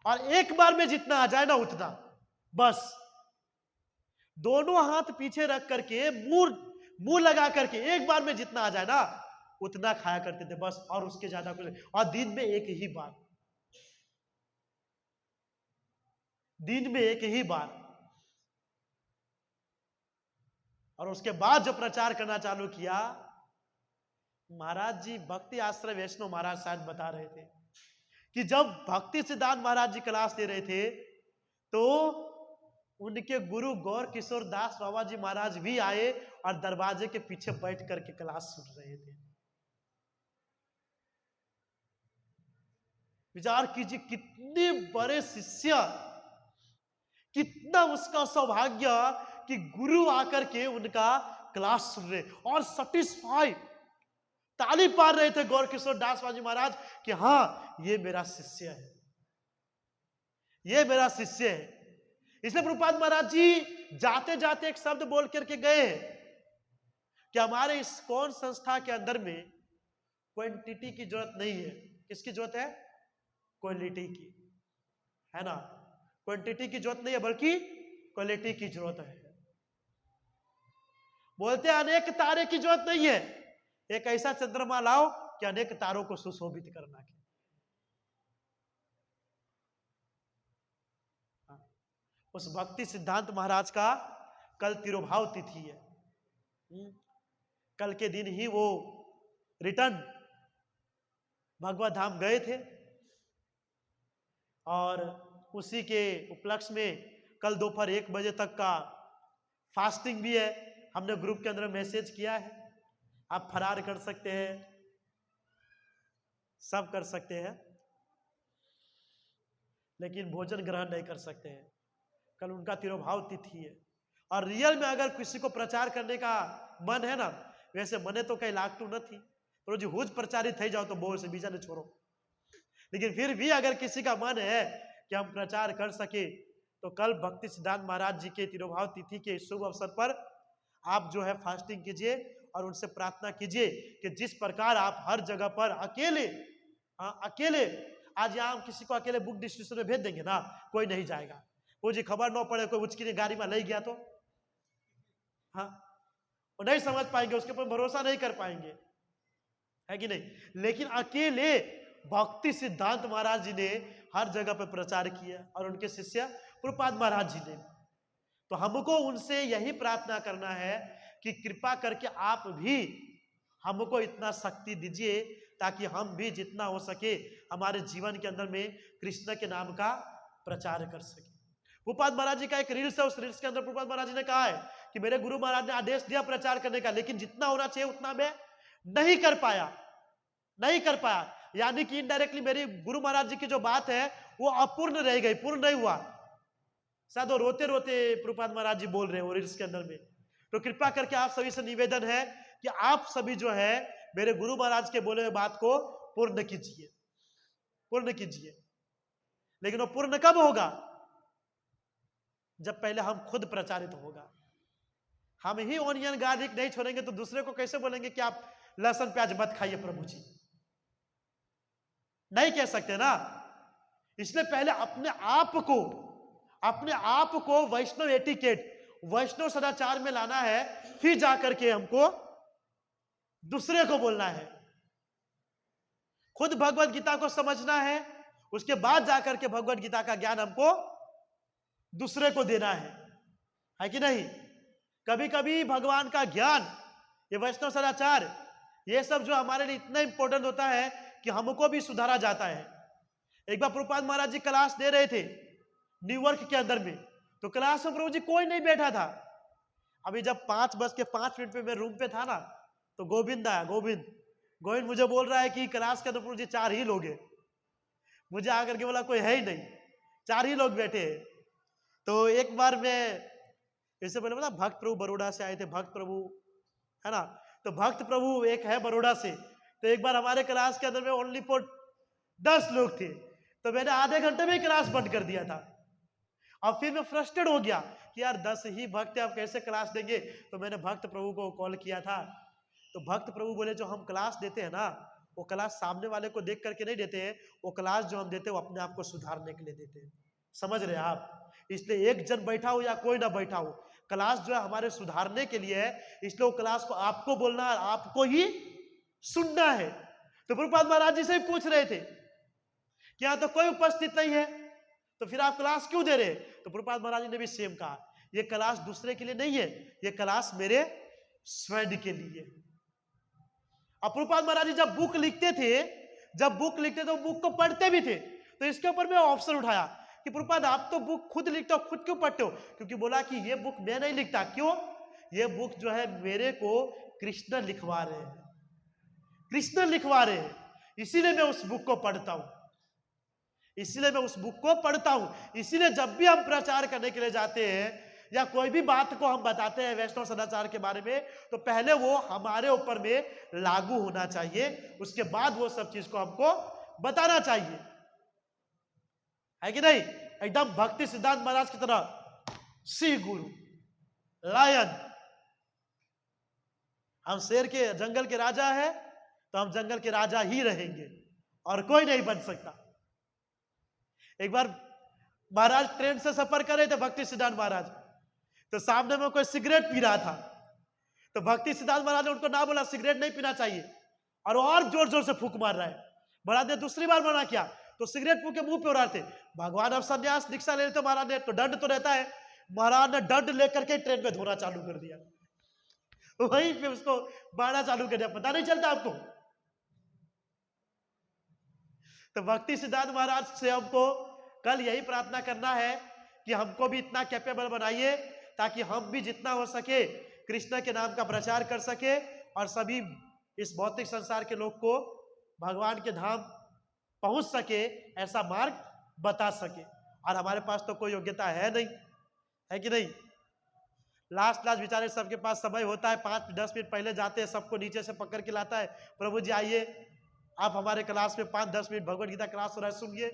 और एक बार में जितना आ जाए ना उतना, बस दोनों हाथ पीछे रख करके मुंह लगा करके एक बार में जितना आ जाए ना उतना खाया करते थे, बस। और उसके ज्यादा कुछ, और दिन में एक ही बार, दिन में एक ही बार। और उसके बाद जो प्रचार करना चालू किया, महाराज जी भक्ति आश्रय वैष्णव महाराज शायद बता रहे थे कि जब भक्ति सिद्धांत महाराज जी क्लास दे रहे थे तो उनके गुरु गौर किशोर दास बाबा जी महाराज भी आए और दरवाजे के पीछे बैठ करके क्लास सुन रहे थे। विचार कीजिए कितने बड़े शिष्य, कितना उसका सौभाग्य कि गुरु आकर के उनका क्लास सुन रहे और सेटिस्फाई, ताली पार रहे थे गौर किशोर दास बाबा जी महाराज कि हाँ ये मेरा शिष्य है, ये मेरा शिष्य है। इसलिए प्रभुपाद महाराज जी जाते जाते एक शब्द बोल करके गए कि हमारे इस कौन संस्था के अंदर में क्वांटिटी की जरूरत नहीं है। किसकी जरूरत है? क्वालिटी की, है ना? क्वांटिटी की जरूरत नहीं है बल्कि क्वालिटी की जरूरत है। बोलते हैं अनेक तारे की जरूरत नहीं है, एक ऐसा चंद्रमा लाओ कि अनेक तारों को सुशोभित करना है। उस भक्ति सिद्धांत महाराज का कल तिरुभाव तिथि है। कल के दिन ही वो रिटर्न भगवत धाम गए थे। और उसी के उपलक्ष्य में कल दोपहर 1 बजे तक का फास्टिंग भी है। हमने ग्रुप के अंदर मैसेज किया है, आप फरार कर सकते हैं, सब कर सकते हैं, लेकिन भोजन ग्रहण नहीं कर सकते हैं। कल उनका तिरोभाव तिथि है। और रियल में अगर किसी को प्रचार करने का मन है ना, वैसे मने तो कई लागतू नहीं, तो जी हुज प्रचारित થઈ जाओ तो बोल से बीजा ने छोड़ो। लेकिन फिर भी अगर किसी का मन है कि हम प्रचार कर सके, तो कल भक्ति सिद्धांत महाराज जी के तिरोभाव तिथि के शुभ अवसर पर आप जो है फास्टिंग कीजिए और उनसे प्रार्थना कीजिए कि जिस प्रकार आप हर जगह पर अकेले, अकेले, आज यहाँ हम किसी को अकेले बुक डिस्ट्रीब्यूशन में भेज देंगे ना, कोई नहीं जाएगा। वो जी खबर न पड़े कोई उसकी गाड़ी में ले गया तो हाँ, वो नहीं समझ पाएंगे, उसके ऊपर भरोसा नहीं कर पाएंगे, है कि नहीं। लेकिन अकेले भक्ति सिद्धांत महाराज जी ने हर जगह पर प्रचार किया और उनके शिष्य प्रभुपाद महाराज जी ने। तो हमको उनसे यही प्रार्थना करना है कि कृपा करके आप भी हमको इतना शक्ति दीजिए ताकि हम भी जितना हो सके हमारे जीवन के अंदर में कृष्ण के नाम का प्रचार कर सके। प्रभुपाद महाराज जी का एक रील्स है, उस रील्स के अंदर प्रभुपाद महाराज जी ने कहा है कि मेरे गुरु महाराज ने आदेश दिया प्रचार करने का, लेकिन जितना होना चाहिए उतना मैं नहीं कर पाया। यानी कि इनडायरेक्टली मेरी गुरु महाराज जी की जो बात है वो अपूर्ण रह गई, पूर्ण नहीं हुआ। शायद वो रोते रोते प्रभुपाद महाराज जी बोल रहे हैं वो रील्स के अंदर में। तो कृपा करके आप सभी से निवेदन है कि आप सभी जो है मेरे गुरु महाराज के बोले हुए बात को पूर्ण कीजिए। लेकिन वो पूर्ण कब होगा? जब पहले हम खुद प्रचारित होगा। हम ही ऑनियन गार्लिक नहीं छोड़ेंगे तो दूसरे को कैसे बोलेंगे कि आप लहसुन प्याज मत खाइए प्रभु जी? नहीं कह सकते ना। इसलिए पहले अपने आप को वैष्णव एटिकेट, वैष्णव सदाचार में लाना है, फिर जाकर के हमको दूसरे को बोलना है। खुद भगवत गीता को समझना है, उसके बाद जाकर के भगवत गीता का ज्ञान हमको दूसरे को देना है कि नहीं। कभी कभी भगवान का ज्ञान, ये वैष्णव सदाचार, ये सब जो हमारे लिए इतना इंपॉर्टेंट होता है कि हमको भी सुधारा जाता है। एक बार प्रभुपाद महाराज जी क्लास दे रहे थे न्यूयॉर्क के अंदर में, तो क्लास में प्रभु जी कोई नहीं बैठा था। अभी जब 5:05 पे मैं रूम पे था ना, तो गोविंद आया। गोविंद मुझे बोल रहा है कि क्लास के अंदर प्रभु जी 4 ही लोग हैं। मुझे आकर के बोला कोई है ही नहीं, 4 ही लोग बैठे हैं। तो एक बार मैं इससे पहले बोला भक्त प्रभु बड़ौदा से आए थे, भक्त प्रभु है ना, तो भक्त प्रभु एक है बड़ौदा से। तो एक बार हमारे क्लास के अंदर में ओनली फॉर 10 लोग थे, तो मैंने आधे घंटे में क्लास बंद कर दिया था। और फिर मैं फ्रस्ट्रेट हो गया कि यार 10 ही भक्त है, आप कैसे क्लास देंगे। तो मैंने भक्त प्रभु को कॉल किया था, तो भक्त प्रभु बोले जो हम क्लास देते हैं ना, वो क्लास सामने वाले को देख करके नहीं देते हैं, वो क्लास जो हम देते हैं वो अपने आप को सुधारने के लिए देते हैं। समझ रहे हैं आप? इसलिए एक जन बैठा हो या कोई ना बैठा हो, क्लास जो है हमारे सुधारने के लिए है। इसलिए वो क्लास को आपको बोलना है, आपको ही सुनना है। तो प्रभुपाद महाराज जी से भी पूछ रहे थे कि यहाँ तो कोई उपस्थित नहीं है, तो फिर आप क्लास क्यों दे रहे? तो प्रभुपाद महाराज जी ने भी सेम कहा, ये क्लास दूसरे के लिए नहीं है, ये क्लास मेरे स्वयं के लिए। अब प्रभुपाद महाराज जी जब बुक लिखते थे तो बुक को पढ़ते भी थे। तो इसके ऊपर मैं ऑप्शन उठाया कि प्रभुपाद आप तो बुक खुद लिखते हो, खुद क्यों पढ़ते हो? क्योंकि बोला कि ये बुक मैं नहीं लिखता। क्यों? ये बुक जो है मेरे को कृष्ण लिखवा रहे हैं, इसीलिए मैं उस बुक को पढ़ता हूं। इसीलिए जब भी हम प्रचार करने के लिए जाते हैं या कोई भी बात को हम बताते हैं वैष्णव सदाचार के बारे में, तो पहले वो हमारे ऊपर में लागू होना चाहिए, उसके बाद वो सब चीज को हमको बताना चाहिए, है कि नहीं? एकदम भक्ति सिद्धांत महाराज की तरह सी गुरु लायन। हम शेर के जंगल के राजा है तो हम जंगल के राजा ही रहेंगे और कोई नहीं बन सकता। एक बार महाराज ट्रेन से सफर कर रहे थे भक्ति सिद्धांत महाराज, तो सामने में कोई सिगरेट पी रहा था। तो भक्ति सिद्धांत महाराज ने उनको ना बोला सिगरेट नहीं पीना चाहिए, और जोर जोर से फूंक मार रहा है। महाराज ने दूसरी बार मना किया तो सिगरेट फूंक के मुंह पे उड़ा रहे थे। भगवान अब संन्यास दीक्षा ले लेते महाराज ने, तो दंड तो रहता है, महाराज ने दंड लेकर के ट्रेन में धोना चालू कर दिया, वहीं पे उसको बाढ़ा चालू कर दिया, पता नहीं चलता आपको। तो भक्ति सिद्धांत महाराज से हमको कल यही प्रार्थना करना है कि हमको भी इतना कैपेबल बनाइए ताकि हम भी जितना हो सके कृष्ण के नाम का प्रचार कर सके और सभी इस भौतिक संसार के लोग को भगवान के धाम पहुंच सके, ऐसा मार्ग बता सके। और हमारे पास तो कोई योग्यता है नहीं, है कि नहीं। लास्ट बेचारे सबके पास समय होता है, 5-10 मिनट पहले जाते हैं, सबको नीचे से पकड़ के लाता है, प्रभु जी आइए आप हमारे क्लास में 5-10 मिनट भगवत गीता क्लास हो रहा है सुनिए।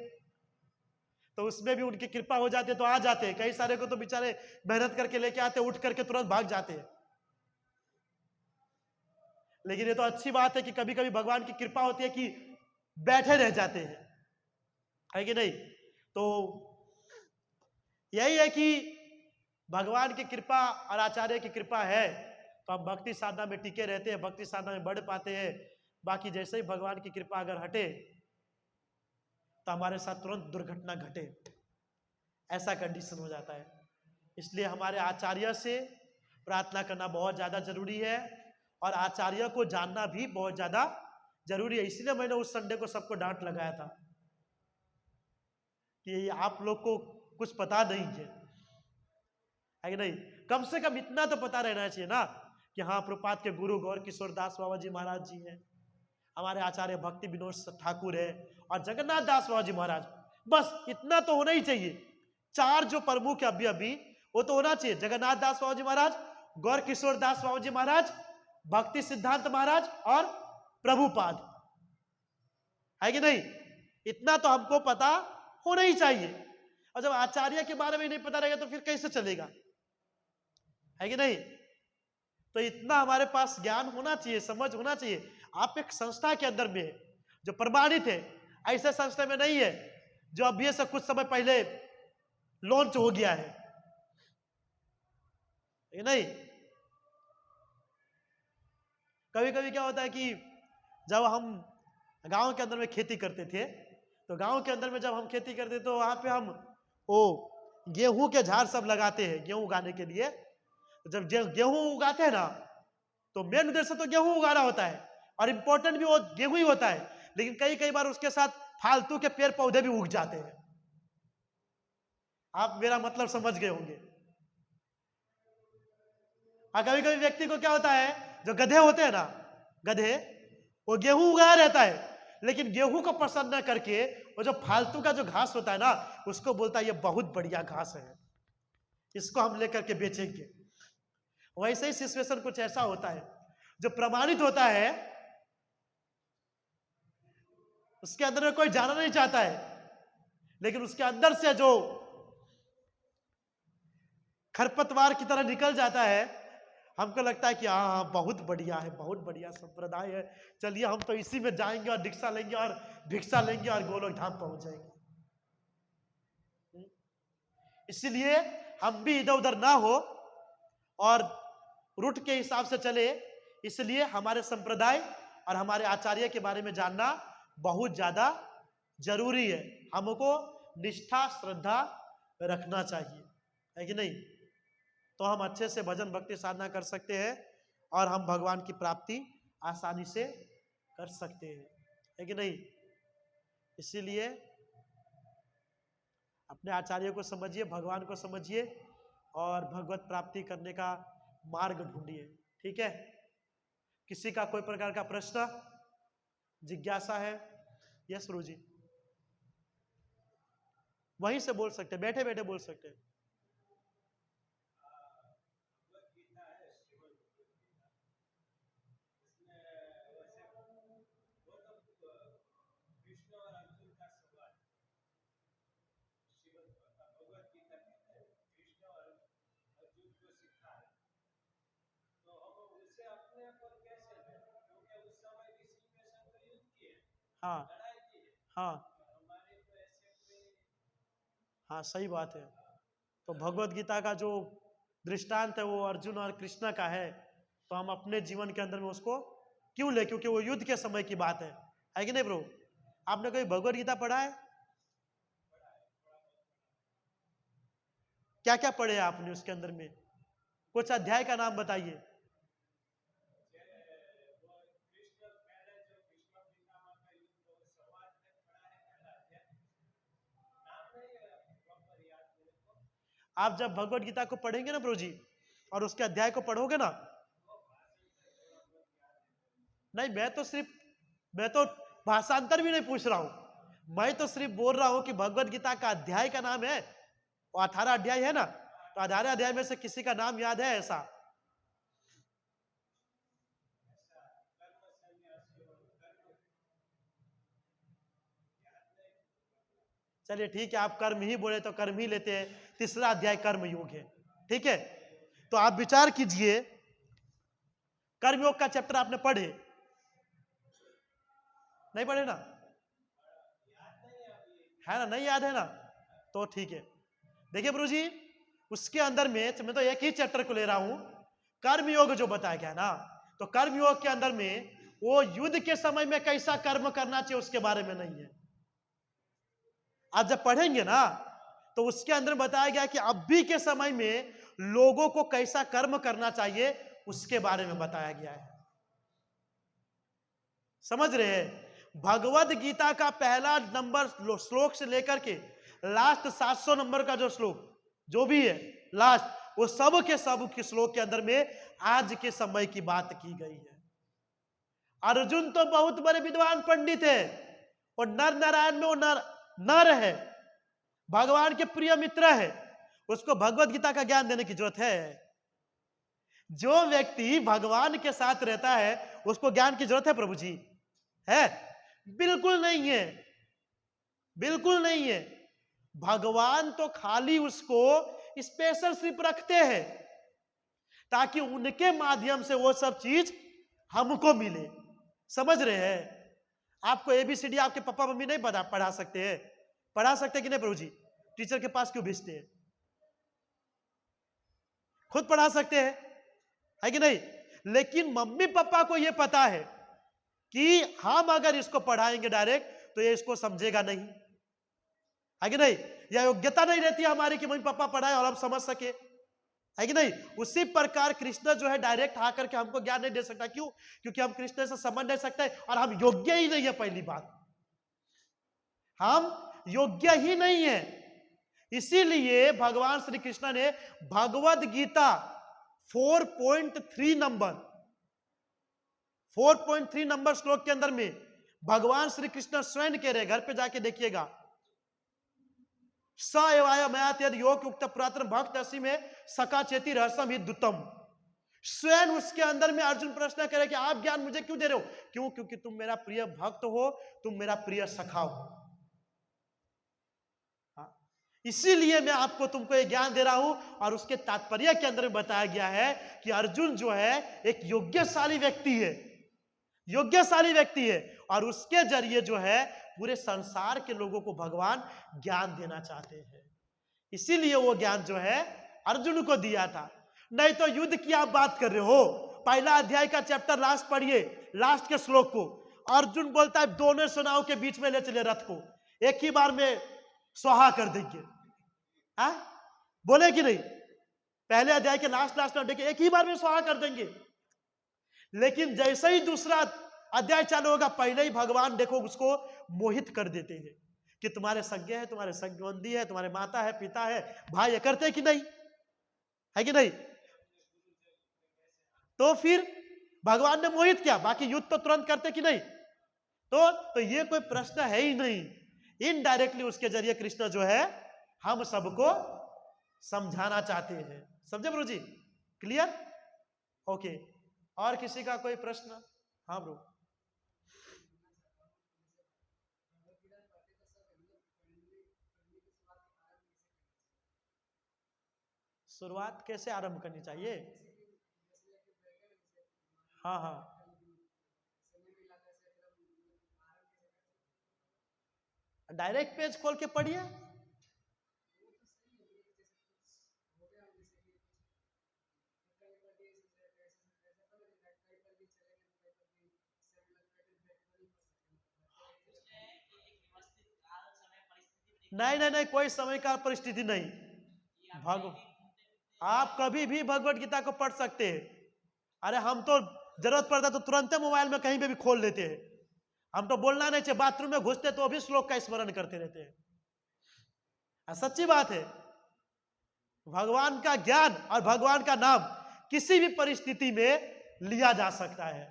तो उसमें भी उनकी कृपा हो जाती है तो आ जाते हैं। कई सारे को तो बेचारे मेहनत करके लेके आते, उठ करके तुरंत भाग जाते हैं। लेकिन ये तो अच्छी बात है कि कभी कभी भगवान की कृपा होती है कि बैठे रह जाते हैं, है कि नहीं। तो यही है कि भगवान की कृपा और आचार्य की कृपा है तो हम भक्ति साधना में टिके रहते हैं, भक्ति साधना में बढ़ पाते हैं। बाकी जैसे ही भगवान की कृपा अगर हटे तो हमारे साथ तुरंत दुर्घटना घटे, ऐसा कंडीशन हो जाता है। इसलिए हमारे आचार्य से प्रार्थना करना बहुत ज्यादा जरूरी है और आचार्य को जानना भी बहुत ज्यादा जरूरी है। इसलिए मैंने उस संडे को सबको डांट लगाया था कि आप लोग को कुछ पता नहीं है कि नहीं। कम से कम इतना तो पता रहना चाहिए ना कि हाँ, प्रपात के गुरु गौर किशोर दास बाबा जी महाराज जी हैं, हमारे आचार्य भक्ति विनोद ठाकुर है और जगन्नाथ दास बाबा जी महाराज। बस इतना तो होना ही चाहिए। 4 जो प्रमुख है अभी वो तो होना चाहिए, जगन्नाथ दास बाबा जी महाराज, गौर किशोर दास बाबा जी महाराज, भक्ति सिद्धांत महाराज और प्रभुपाद, है कि नहीं। इतना तो हमको पता होना ही चाहिए। और जब आचार्य के बारे में नहीं पता रहेगा तो फिर कैसे चलेगा, है कि नहीं। तो इतना हमारे पास ज्ञान होना चाहिए, समझ होना चाहिए। आप एक संस्था के अंदर में है जो प्रमाणित है, ऐसे संस्था में नहीं है जो अभी से कुछ समय पहले लॉन्च हो गया है, नहीं। कभी कभी क्या होता है कि जब हम गांव के अंदर में खेती करते थे तो गांव के अंदर में जब हम खेती करते तो वहां पे हम वो गेहूं के झाड़ सब लगाते हैं गेहूं उगाने के लिए। जब गेहूं उगाते हैं ना तो मेन उद्देश्य तो गेहूं उगाना होता है और इंपॉर्टेंट भी वो गेहूं ही होता है, लेकिन कई बार उसके साथ फालतू के पेड़ पौधे भी उग जाते हैं। आप मेरा मतलब समझ गए होंगे। और कभी कभी व्यक्ति को क्या होता है, जो गधे होते हैं ना, गधे, वो गेहूं उगाया रहता है लेकिन गेहूं को पसंद ना करके वो जो फालतू का जो घास होता है ना उसको बोलता है ये बहुत बढ़िया घास है, इसको हम लेकर के बेचेंगे। वैसे ही सिचुएशन कुछ ऐसा होता है, जो प्रमाणित होता है उसके अंदर में कोई जाना नहीं चाहता है, लेकिन उसके अंदर से जो खरपतवार की तरह निकल जाता है, हमको लगता है कि हाँ बहुत बढ़िया है, बहुत बढ़िया संप्रदाय है, चलिए हम तो इसी में जाएंगे और दीक्षा लेंगे और भिक्षा लेंगे और गोलोक धाम पहुंच जाएंगे। इसलिए हम भी इधर उधर ना हो और रूट के हिसाब से चले। इसलिए हमारे संप्रदाय और हमारे आचार्य के बारे में जानना बहुत ज्यादा जरूरी है। हमको निष्ठा श्रद्धा रखना चाहिए, है कि नहीं। तो हम अच्छे से भजन भक्ति साधना कर सकते हैं और हम भगवान की प्राप्ति आसानी से कर सकते हैं, है कि नहीं। इसीलिए अपने आचार्य को समझिए, भगवान को समझिए और भगवत प्राप्ति करने का मार्ग ढूंढिए, ठीक है। किसी का कोई प्रकार का प्रश्न जिज्ञासा है? यस गुरु जी, वहीं से बोल सकते, बैठे बैठे बोल सकते हैं। हाँ हाँ हाँ, सही बात है। तो भगवत गीता का जो दृष्टांत है वो अर्जुन और कृष्ण का है, तो हम अपने जीवन के अंदर में उसको क्यों ले, क्योंकि वो युद्ध के समय की बात है कि नहीं ब्रो। आपने कभी भगवत गीता पढ़ा है? क्या क्या पढ़े आपने उसके अंदर में? कुछ अध्याय का नाम बताइए। आप जब भगवत गीता को पढ़ेंगे ना प्रभु जी, और उसके अध्याय को पढ़ोगे ना, नहीं मैं तो भाषांतर भी नहीं पूछ रहा हूं, मैं तो सिर्फ बोल रहा हूं कि भगवत गीता का अध्याय का नाम है, वो 18 अध्याय है ना, तो 18 अध्याय में से किसी का नाम याद है ऐसा? चलिए ठीक है, आप कर्म ही बोले तो कर्म ही लेते हैं। तीसरा अध्याय कर्म योग है, ठीक है। तो आप विचार कीजिए, कर्मयोग का चैप्टर आपने पढ़े? नहीं पढ़े ना? है ना? नहीं याद है ना? तो ठीक है, देखिए प्रभु जी, उसके अंदर में मैं तो एक ही चैप्टर को ले रहा हूं, कर्मयोग जो बताया गया ना, तो कर्मयोग के अंदर में वो युद्ध के समय में कैसा कर्म करना चाहिए उसके बारे में नहीं है। आप जब पढ़ेंगे ना, तो उसके अंदर बताया गया कि अभी के समय में लोगों को कैसा कर्म करना चाहिए उसके बारे में बताया गया है। समझ रहे हैं? भगवत गीता का पहला नंबर श्लोक से लेकर के लास्ट 700 नंबर का जो श्लोक जो भी है लास्ट, वो सब के श्लोक के अंदर में आज के समय की बात की गई है। अर्जुन तो बहुत बड़े विद्वान पंडित है, और नर नारायण में वो नर है, भगवान के प्रिय मित्र है, उसको भगवत गीता का ज्ञान देने की जरूरत है? जो व्यक्ति भगवान के साथ रहता है उसको ज्ञान की जरूरत है प्रभु जी? है? बिल्कुल नहीं है, बिल्कुल नहीं है। भगवान तो खाली उसको स्पेशल सिर्फ रखते हैं ताकि उनके माध्यम से वो सब चीज हमको मिले। समझ रहे हैं? आपको एबीसीडी आपके पापा मम्मी नहीं पढ़ा सकते हैं? पढ़ा सकते कि नहीं प्रभु जी? टीचर के पास क्यों भेजते हैं? खुद पढ़ा सकते हैं, है कि नहीं? लेकिन मम्मी पापा को यह पता है कि हम अगर इसको पढ़ाएंगे डायरेक्ट तो ये इसको समझेगा नहीं, है कि नहीं? या योग्यता नहीं रहती हमारी कि मम्मी पापा पढ़ाए और हम समझ सके, है कि नहीं? उसी प्रकार कृष्ण जो है डायरेक्ट आकर के हमको ज्ञान नहीं दे सकता। क्यों? क्योंकि हम कृष्ण से समझ नहीं सकते और हम योग्य ही नहीं है। पहली बात, हम योग्य ही नहीं है। इसीलिए भगवान श्री कृष्ण ने भगवद गीता 4.3 नंबर श्लोक के अंदर में भगवान श्री कृष्ण स्वयं कह रहे, घर पे जाके देखिएगा, स एवाय मयात यद योग उक्त पुरातन भक्त असी में सका चेती रहस्यम ही दुतम। स्वयं उसके अंदर में अर्जुन प्रश्न करे कि आप ज्ञान मुझे क्यों दे रहे हो? क्यों? क्योंकि तुम मेरा प्रिय भक्त हो, तुम मेरा प्रिय सखा हो। इसीलिए मैं आपको तुमको ये ज्ञान दे रहा हूं। और उसके तात्पर्य के अंदर बताया गया है कि अर्जुन जो है एक योग्यशाली व्यक्ति है, योग्यशाली व्यक्ति है, और उसके जरिए जो है पूरे संसार के लोगों को भगवान ज्ञान देना चाहते हैं। इसीलिए वो ज्ञान जो है अर्जुन को दिया था। नहीं तो युद्ध की आप बात कर रहे हो, पहला अध्याय का चैप्टर लास्ट पढ़िए, लास्ट के श्लोक को। अर्जुन बोलता है दोनों सेनाओं के बीच में ले चले रथ को, एक ही बार में स्वाहा कर देंगे। बोले कि नहीं? पहले अध्याय के लास्ट में देखिए, एक ही बार में स्वाहा कर देंगे। लेकिन जैसे ही दूसरा अध्याय चालू होगा, पहले ही भगवान देखो उसको मोहित कर देते हैं कि तुम्हारे सज्ञ है, तुम्हारे संबंधी है, तुम्हारे माता है, पिता है, भाई है, करते कि नहीं? है कि नहीं? तो फिर भगवान ने मोहित किया, बाकी युद्ध तो तुरंत करते कि नहीं? तो ये कोई प्रश्न है ही नहीं। इनडायरेक्टली उसके जरिए कृष्ण जो है हम सबको समझाना चाहते हैं। समझे ब्रो जी? क्लियर? ओके। और किसी का कोई प्रश्न? हाँ ब्रो। शुरुआत कैसे आरंभ करनी चाहिए? हाँ हाँ, डायरेक्ट पेज खोल के पढ़िए। नहीं नहीं नहीं, कोई समय का परिस्थिति नहीं। आप कभी भी भगवत गीता को पढ़ सकते हैं। अरे हम तो जरूरत पड़ता तो तुरंत मोबाइल में कहीं पे भी खोल लेते हैं। हम तो बोलना नहीं चाहिए, बाथरूम में घुसते तो अभी श्लोक का स्मरण करते रहते हैं। सच्ची बात है। भगवान का ज्ञान और भगवान का नाम किसी भी परिस्थिति में लिया जा सकता है।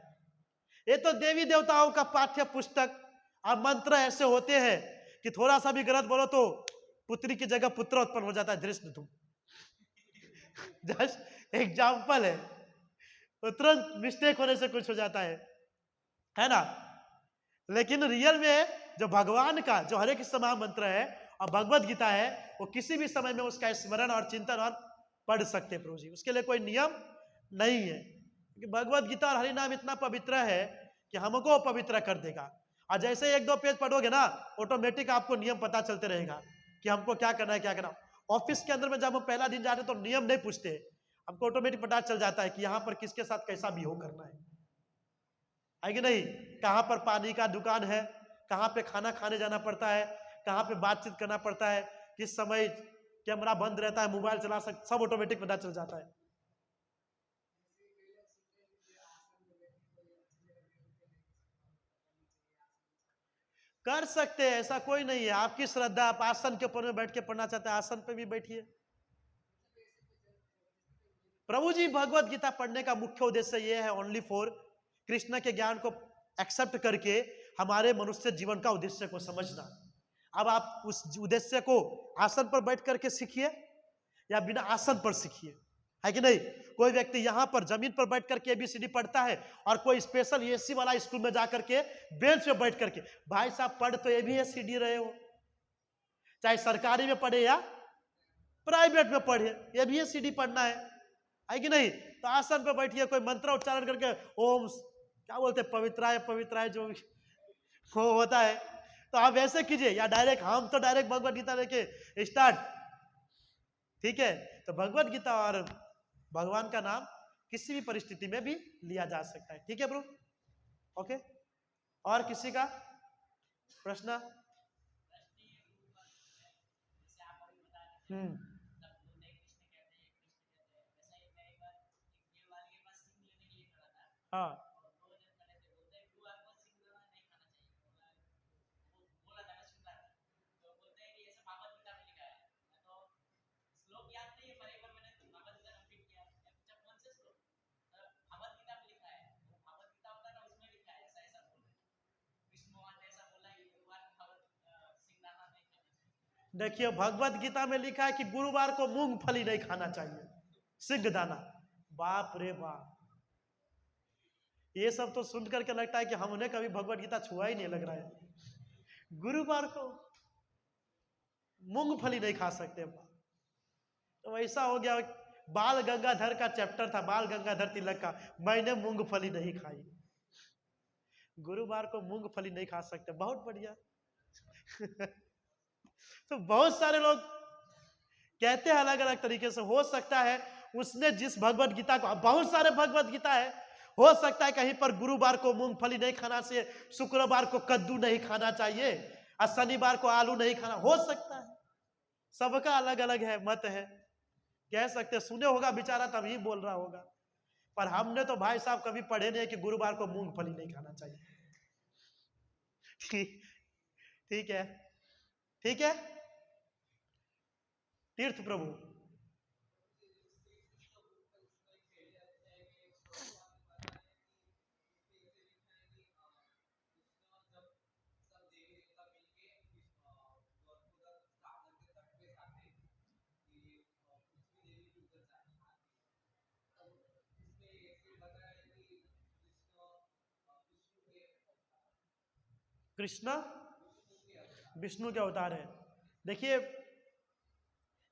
ये तो देवी देवताओं का पाठ्य पुस्तक और मंत्र ऐसे होते हैं कि थोड़ा सा भी गलत बोलो तो पुत्री की जगह पुत्र उत्पन्न हो जाता है। धृष्ट तुम जस्ट एग्जाम्पल है, तुरंत मिस्टेक होने से कुछ हो जाता है ना। लेकिन रियल में जो भगवान का जो हरे कृष्ण महामंत्र है और भगवत गीता है, वो किसी भी समय में उसका स्मरण और चिंतन और पढ़ सकते प्रभु जी, उसके लिए कोई नियम नहीं है। भगवत गीता और हरि नाम इतना पवित्र है कि हमको पवित्र कर देगा। और जैसे एक दो पेज पढ़ोगे ना, ऑटोमेटिक आपको नियम पता चलते रहेगा कि हमको क्या करना है, क्या करना। ऑफिस के अंदर में जब हम पहला दिन जाते हैं तो नियम नहीं पूछते, हमको ऑटोमेटिक पता चल जाता है कि यहाँ पर किसके साथ कैसा बिहेव करना है कि नहीं। कहाँ पर पानी का दुकान है, कहाँ पे खाना खाने जाना पड़ता है, कहाँ पे बातचीत करना पड़ता है, किस समय कैमरा बंद रहता है, मोबाइल चला सकते, सब ऑटोमेटिक पता चल जाता है। कर सकते हैं, ऐसा कोई नहीं है, आपकी श्रद्धा। आप आसन के ऊपर में बैठ के पढ़ना चाहते हैं, आसन पे भी बैठिए। प्रभु जी भगवत गीता पढ़ने का मुख्य उद्देश्य यह है, ओनली फॉर कृष्ण के ज्ञान को एक्सेप्ट करके हमारे मनुष्य जीवन का उद्देश्य को समझना। अब आप उस उद्देश्य को आसन पर बैठ करके सीखिए या बिना आसन पर सीखिए, है कि नहीं। कोई व्यक्ति यहाँ पर जमीन पर बैठ करके ABCD पढ़ता है और कोई स्पेशल AC वाला स्कूल में जाकर के बेंच पे बैठ करके, भाई साहब पढ़ तो ABCD रहे हो, चाहे सरकारी में पढ़े या प्राइवेट में पढ़े, ABCD पढ़ना है कि नहीं। तो आसन पे बैठिए, कोई मंत्र उच्चारण करके ओम क्या बोलते हैं, पवित्राय पवित्राय जो वो होता है, तो आप वैसे कीजिए। या डायरेक्ट, हम तो डायरेक्ट भगवत गीता लेके स्टार्ट, ठीक है। तो भगवत गीता और भगवान का नाम किसी भी परिस्थिति में भी लिया जा सकता है, ठीक है ब्रो, ओके। और किसी का प्रश्न? हाँ देखिए, भगवत गीता में लिखा है कि गुरुवार को मूंगफली नहीं खाना चाहिए, सिंह दाना। बाप रे बाप, ये सब तो सुन करके लगता है कि हमने कभी भगवत गीता छुआ ही नहीं, लग रहा है। गुरुवार को मूंगफली नहीं खा सकते। तो ऐसा हो गया, बाल गंगाधर का चैप्टर था, बाल गंगाधर तिलक का, मैंने मूंगफली नहीं खाई। गुरुवार को मूंगफली नहीं खा सकते, बहुत बढ़िया। तो बहुत सारे लोग कहते हैं अलग अलग तरीके से। हो सकता है उसने जिस भगवत गीता को, बहुत सारे भगवत गीता है, हो सकता है कहीं पर गुरुवार को मूंगफली नहीं खाना चाहिए, शुक्रवार को कद्दू नहीं खाना चाहिए और शनिवार को आलू नहीं खाना, हो सकता है। सबका अलग अलग है, मत है, कह सकते। सुने होगा बेचारा तभी बोल रहा होगा, पर हमने तो भाई साहब कभी पढ़े नहीं कि गुरुवार को मूंगफली नहीं खाना चाहिए। ठीक है, ठीक है। तीर्थ प्रभु, कृष्णा विष्णु के अवतार है। देखिए,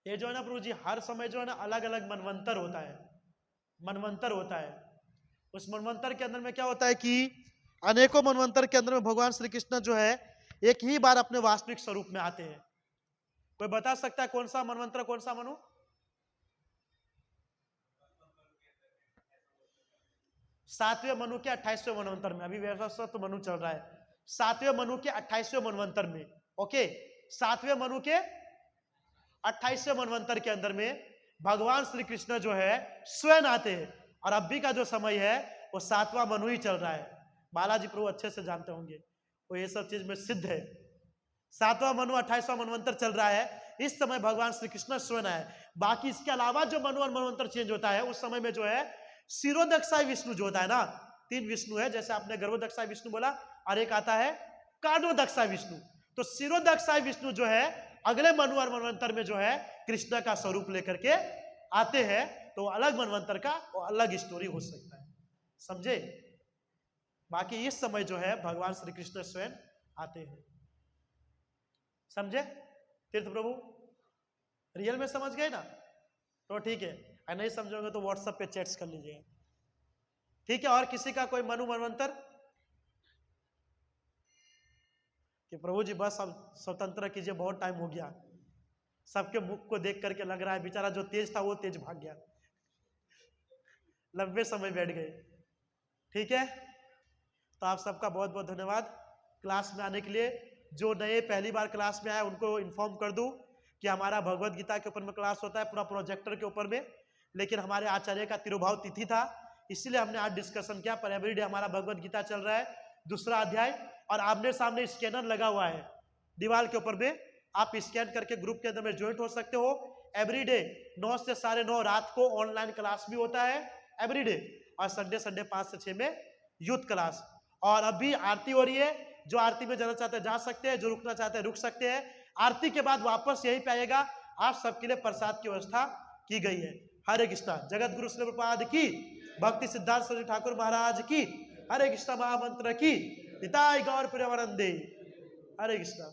ये जो है ना प्रभु जी, हर समय जो है ना अलग अलग मनवंतर होता है, मनवंतर होता है। उस मनवंतर के अंदर में क्या होता है कि अनेकों मनवंतर के अंदर में भगवान श्री कृष्ण जो है एक ही बार अपने वास्तविक स्वरूप में आते हैं। कोई बता सकता है कौन सा मनवंतर, कौन सा मनु? 7वें मनु के 28वें मनवंतर में, अभी वैवस्वत मनु चल रहा है, 7वें मनु के 28वें मनवंतर में, ओके। 7वें मनु के 28वें मनवंतर के अंदर में भगवान श्री कृष्ण जो है स्वयं आते हैं। और अभी का जो समय है वो 7वां मनु ही चल रहा है। बालाजी प्रभु अच्छे से जानते होंगे, वो ये सब चीज में सिद्ध है, 7वां मनु 28वां मनवंतर चल रहा है, इस समय भगवान श्री कृष्ण स्वयं आए। बाकी इसके अलावा जो मनु और मनवंतर चेंज होता है उस समय में जो है शिरोदक्षाय विष्णु जो होता है ना, 3 विष्णु है, जैसे आपने गर्भोदक्षाय विष्णु बोला, और एक आता है कांडोदक्षाय विष्णु। तो शिरोदक्षाय विष्णु जो है अगले मनु और मनवंतर में जो है कृष्ण का स्वरूप लेकर के आते हैं, तो अलग मनवंतर का और अलग स्टोरी हो सकता है, समझे। बाकी इस समय जो है भगवान श्री कृष्ण स्वयं आते हैं, समझे तीर्थ प्रभु। रियल में समझ गए ना, तो ठीक है, और नहीं समझोगे तो व्हाट्सएप पे चैट्स कर लीजिएगा, ठीक है। और किसी का कोई मनु मनवंतर कि प्रभु जी बस अब स्वतंत्र कीजिए, बहुत टाइम हो गया, सबके मुख को देख करके लग रहा है बेचारा जो तेज था वो तेज भाग गया, लंबे समय बैठ गए, ठीक है। तो आप सबका बहुत बहुत धन्यवाद क्लास में आने के लिए। जो नए पहली बार क्लास में आए उनको इन्फॉर्म कर दूं कि हमारा भगवत गीता के ऊपर में क्लास होता है, पूरा प्रोजेक्टर के ऊपर में, लेकिन हमारे आचार्य का तिरुभाव तिथि था, इसीलिए हमने आज डिस्कशन किया। पर एवरीडे हमारा भगवत गीता चल रहा है, 2रा अध्याय, और आमने सामने स्कैनर लगा हुआ है दीवार के ऊपर में, आप स्कैन करके ग्रुप के अंदर में ज्वाइंट हो सकते हो। एवरीडे 9 से 9:30 रात को ऑनलाइन क्लास भी होता है एवरीडे, और संडे 5 से 6 में यूथ क्लास। और अभी आरती हो रही है, जो आरती में जाना चाहते हैं जा सकते हैं, जो रुकना चाहते हैं रुक सकते हैं। आरती के बाद वापस यहीं पे आइएगा, आप सबके लिए प्रसाद की व्यवस्था की गई है। हरे कृष्णा। जगत गुरु श्री प्रभुपाद की, भक्ति सिद्धांत सरस्वती ठाकुर महाराज की, हरे कृष्णा महामंत्र की, निताय गौर प्रियवरंदे। हरे कृष्णा।